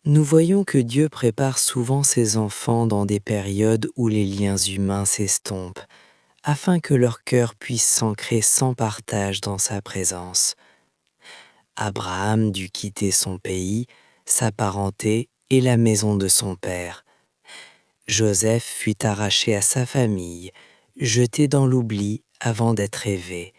nous voyons que Dieu prépare souvent ses enfants dans des périodes où les liens humains s'estompent, afin que leur cœur puisse s'ancrer sans partage dans sa présence. Abraham dut quitter son pays, sa parenté et la maison de son père. Joseph fut arraché à sa famille, jeté dans l'oubli avant d'être élevé.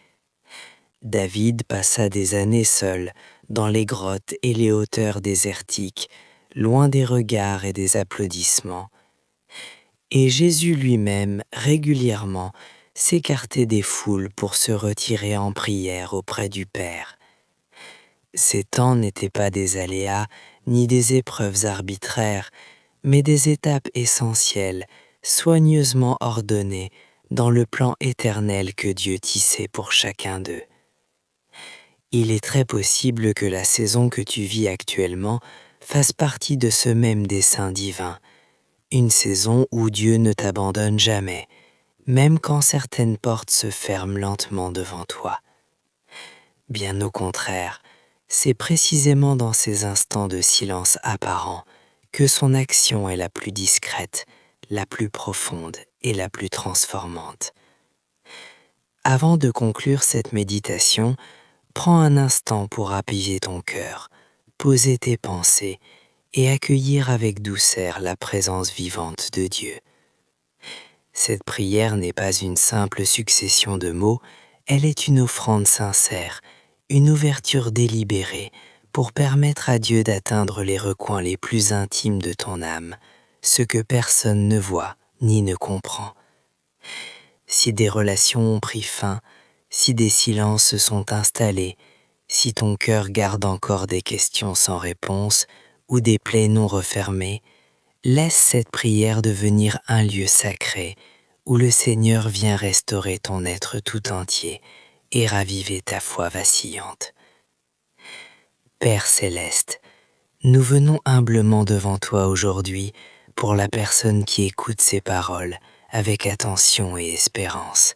David passa des années seul, dans les grottes et les hauteurs désertiques, loin des regards et des applaudissements. Et Jésus lui-même, régulièrement, s'écartait des foules pour se retirer en prière auprès du Père. Ces temps n'étaient pas des aléas ni des épreuves arbitraires, mais des étapes essentielles, soigneusement ordonnées dans le plan éternel que Dieu tissait pour chacun d'eux. Il est très possible que la saison que tu vis actuellement fasse partie de ce même dessein divin, une saison où Dieu ne t'abandonne jamais, même quand certaines portes se ferment lentement devant toi. Bien au contraire, c'est précisément dans ces instants de silence apparent que son action est la plus discrète, la plus profonde et la plus transformante. Avant de conclure cette méditation, prends un instant pour apaiser ton cœur, poser tes pensées et accueillir avec douceur la présence vivante de Dieu. Cette prière n'est pas une simple succession de mots, elle est une offrande sincère, une ouverture délibérée pour permettre à Dieu d'atteindre les recoins les plus intimes de ton âme, ce que personne ne voit ni ne comprend. Si des relations ont pris fin, si des silences se sont installés, si ton cœur garde encore des questions sans réponse ou des plaies non refermées, laisse cette prière devenir un lieu sacré où le Seigneur vient restaurer ton être tout entier et raviver ta foi vacillante. Père céleste, nous venons humblement devant toi aujourd'hui pour la personne qui écoute ces paroles avec attention et espérance.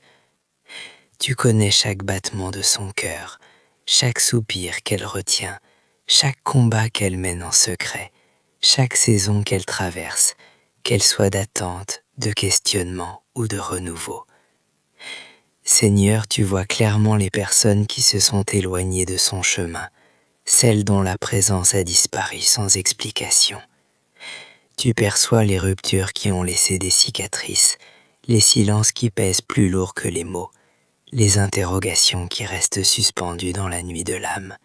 Tu connais chaque battement de son cœur, chaque soupir qu'elle retient, chaque combat qu'elle mène en secret, chaque saison qu'elle traverse, qu'elle soit d'attente, de questionnement ou de renouveau. Seigneur, tu vois clairement les personnes qui se sont éloignées de son chemin, celles dont la présence a disparu sans explication. Tu perçois les ruptures qui ont laissé des cicatrices, les silences qui pèsent plus lourd que les mots, les interrogations qui restent suspendues dans la nuit de l'âme.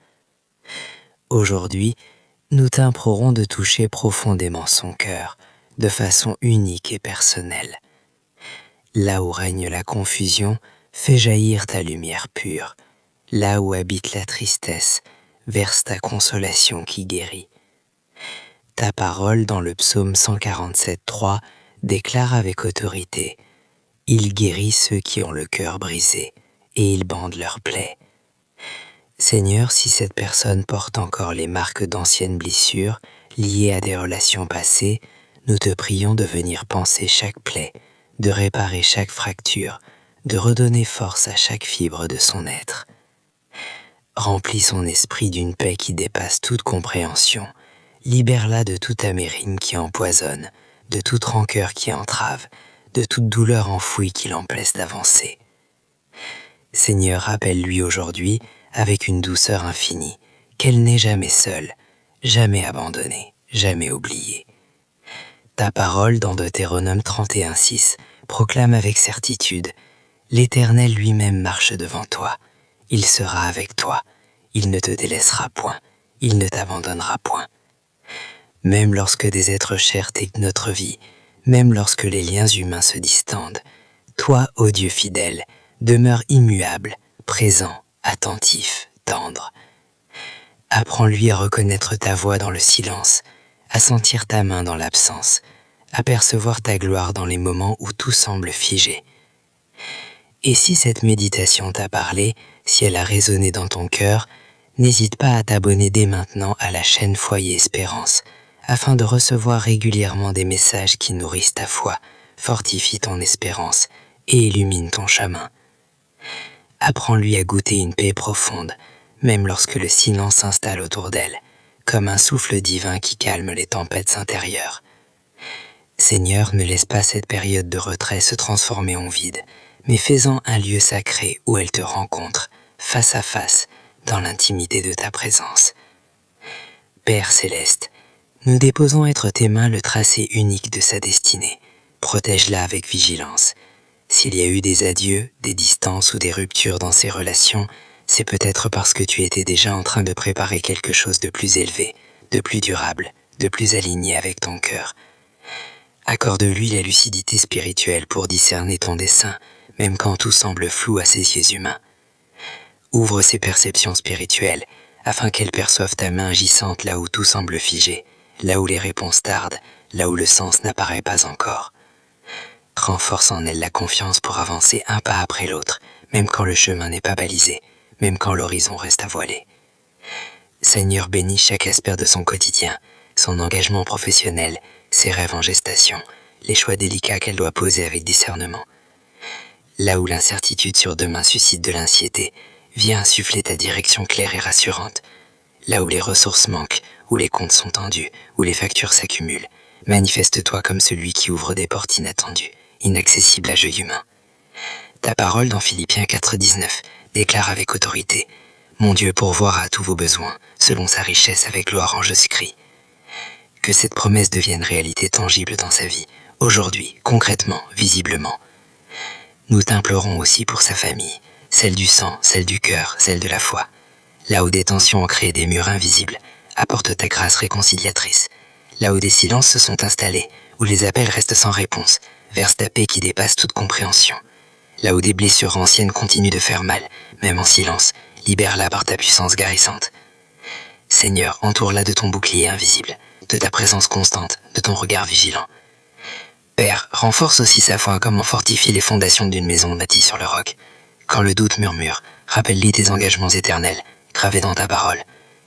Aujourd'hui, nous t'implorons de toucher profondément son cœur, de façon unique et personnelle. Là où règne la confusion, fais jaillir ta lumière pure. Là où habite la tristesse, verse ta consolation qui guérit. Ta parole dans le psaume 147:3 déclare avec autorité: « Il guérit ceux qui ont le cœur brisé, et il bande leurs plaies. » Seigneur, si cette personne porte encore les marques d'anciennes blessures liées à des relations passées, nous te prions de venir panser chaque plaie, de réparer chaque fracture, de redonner force à chaque fibre de son être. Remplis son esprit d'une paix qui dépasse toute compréhension. Libère-la de toute amérine qui empoisonne, de toute rancœur qui entrave, de toute douleur enfouie qui l'empêche d'avancer. Seigneur, rappelle-lui aujourd'hui, avec une douceur infinie, qu'elle n'est jamais seule, jamais abandonnée, jamais oubliée. Ta parole dans Deutéronome 31:6 proclame avec certitude: « L'Éternel lui-même marche devant toi. Il sera avec toi. Il ne te délaissera point. Il ne t'abandonnera point. » Même lorsque des êtres chers t'aident notre vie, même lorsque les liens humains se distendent, toi, ô Dieu fidèle, demeure immuable, présent, attentif, tendre. Apprends-lui à reconnaître ta voix dans le silence, à sentir ta main dans l'absence, à percevoir ta gloire dans les moments où tout semble figé. Et si cette méditation t'a parlé, si elle a résonné dans ton cœur, n'hésite pas à t'abonner dès maintenant à la chaîne Foyer Espérance, afin de recevoir régulièrement des messages qui nourrissent ta foi, fortifient ton espérance et illuminent ton chemin. Apprends-lui à goûter une paix profonde, même lorsque le silence s'installe autour d'elle, comme un souffle divin qui calme les tempêtes intérieures. Seigneur, ne laisse pas cette période de retrait se transformer en vide, mais fais-en un lieu sacré où elle te rencontre, face à face, dans l'intimité de ta présence. Père céleste, nous déposons entre tes mains le tracé unique de sa destinée. Protège-la avec vigilance. S'il y a eu des adieux, des distances ou des ruptures dans ces relations, c'est peut-être parce que tu étais déjà en train de préparer quelque chose de plus élevé, de plus durable, de plus aligné avec ton cœur. Accorde-lui la lucidité spirituelle pour discerner ton dessein, même quand tout semble flou à ses yeux humains. Ouvre ses perceptions spirituelles, afin qu'elle perçoive ta main agissante là où tout semble figé, là où les réponses tardent, là où le sens n'apparaît pas encore. Renforce en elle la confiance pour avancer un pas après l'autre, même quand le chemin n'est pas balisé, même quand l'horizon reste à voiler. Seigneur, bénis chaque aspect de son quotidien, son engagement professionnel, ses rêves en gestation, les choix délicats qu'elle doit poser avec discernement. Là où l'incertitude sur demain suscite de l'anxiété, viens insuffler ta direction claire et rassurante. Là où les ressources manquent, où les comptes sont tendus, où les factures s'accumulent, manifeste-toi comme celui qui ouvre des portes inattendues, inaccessibles à l'œil humain. Ta parole dans Philippiens 4:19 déclare avec autorité: « Mon Dieu pourvoira à tous vos besoins, selon sa richesse avec gloire en Jésus-Christ. » Que cette promesse devienne réalité tangible dans sa vie, aujourd'hui, concrètement, visiblement. Nous t'implorons aussi pour sa famille, celle du sang, celle du cœur, celle de la foi. Là où des tensions ont créé des murs invisibles, apporte ta grâce réconciliatrice. Là où des silences se sont installés, où les appels restent sans réponse, verse ta paix qui dépasse toute compréhension. Là où des blessures anciennes continuent de faire mal, même en silence, libère-la par ta puissance guérissante. Seigneur, entoure-la de ton bouclier invisible, de ta présence constante, de ton regard vigilant. Père, renforce aussi sa foi comme on fortifie les fondations d'une maison bâtie sur le roc. Quand le doute murmure, rappelle-lui tes engagements éternels, gravés dans ta parole.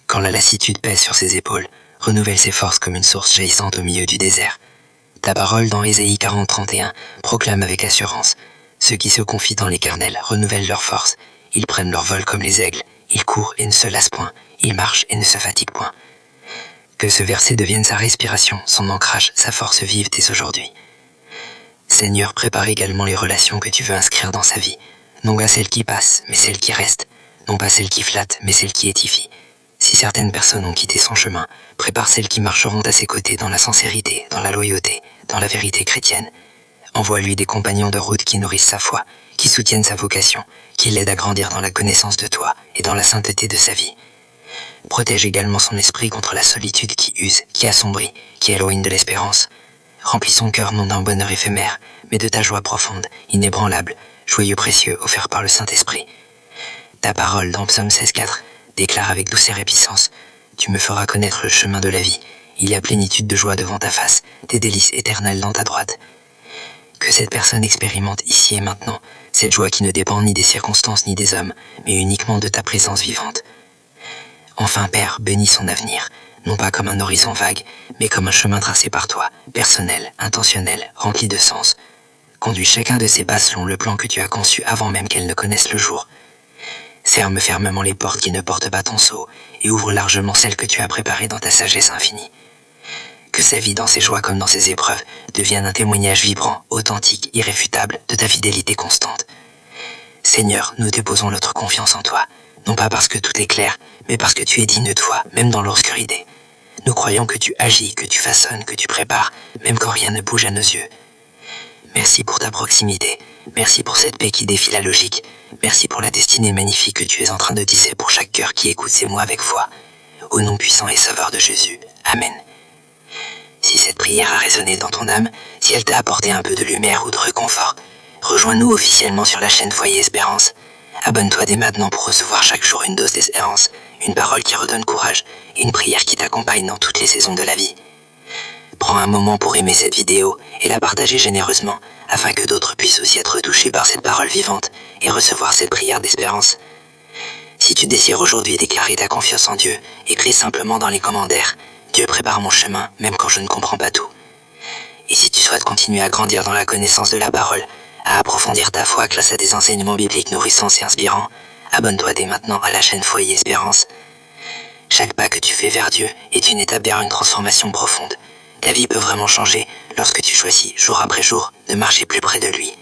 Quand la lassitude pèse sur ses épaules, renouvelle ses forces comme une source jaillissante au milieu du désert. Ta parole dans Ésaïe 40:31 proclame avec assurance: ceux qui se confient dans l'Éternel renouvellent leurs forces. Ils prennent leur vol comme les aigles. Ils courent et ne se lassent point. Ils marchent et ne se fatiguent point. Que ce verset devienne sa respiration, son ancrage, sa force vive dès aujourd'hui. Seigneur, prépare également les relations que tu veux inscrire dans sa vie. Non pas celles qui passent, mais celles qui restent. Non pas celles qui flattent, mais celles qui édifient. Si certaines personnes ont quitté son chemin, prépare celles qui marcheront à ses côtés dans la sincérité, dans la loyauté, dans la vérité chrétienne. Envoie-lui des compagnons de route qui nourrissent sa foi, qui soutiennent sa vocation, qui l'aident à grandir dans la connaissance de toi et dans la sainteté de sa vie. Protège également son esprit contre la solitude qui use, qui assombrit, qui éloigne de l'espérance. Remplis son cœur non d'un bonheur éphémère, mais de ta joie profonde, inébranlable, joyeux précieux offert par le Saint-Esprit. Ta parole dans Psaume 16,4 déclare avec douceur et puissance: tu me feras connaître le chemin de la vie, il y a plénitude de joie devant ta face, des délices éternelles dans ta droite. Que cette personne expérimente ici et maintenant cette joie qui ne dépend ni des circonstances ni des hommes, mais uniquement de ta présence vivante. Enfin, Père, bénis son avenir, non pas comme un horizon vague, mais comme un chemin tracé par toi, personnel, intentionnel, rempli de sens. Conduis chacun de ses pas selon le plan que tu as conçu avant même qu'elles ne connaissent le jour. Ferme fermement les portes qui ne portent pas ton sceau, et ouvre largement celles que tu as préparées dans ta sagesse infinie. Que sa vie dans ses joies comme dans ses épreuves devienne un témoignage vibrant, authentique, irréfutable de ta fidélité constante. Seigneur, nous déposons notre confiance en toi, non pas parce que tout est clair, mais parce que tu es digne de toi, même dans l'obscurité. Nous croyons que tu agis, que tu façonnes, que tu prépares, même quand rien ne bouge à nos yeux. Merci pour ta proximité, merci pour cette paix qui défie la logique, merci pour la destinée magnifique que tu es en train de tisser pour chaque cœur qui écoute ces mots avec foi. Au nom puissant et sauveur de Jésus. Amen. Si cette prière a résonné dans ton âme, si elle t'a apporté un peu de lumière ou de réconfort, rejoins-nous officiellement sur la chaîne Foyer Espérance. Abonne-toi dès maintenant pour recevoir chaque jour une dose d'espérance, une parole qui redonne courage et une prière qui t'accompagne dans toutes les saisons de la vie. Prends un moment pour aimer cette vidéo et la partager généreusement afin que d'autres puissent aussi être touchés par cette parole vivante et recevoir cette prière d'espérance. Si tu désires aujourd'hui déclarer ta confiance en Dieu, écris simplement dans les commentaires: Dieu prépare mon chemin, même quand je ne comprends pas tout. Et si tu souhaites continuer à grandir dans la connaissance de la parole, à approfondir ta foi grâce à des enseignements bibliques nourrissants et inspirants, abonne-toi dès maintenant à la chaîne Foyer Espérance. Chaque pas que tu fais vers Dieu est une étape vers une transformation profonde. Ta vie peut vraiment changer lorsque tu choisis, jour après jour, de marcher plus près de lui.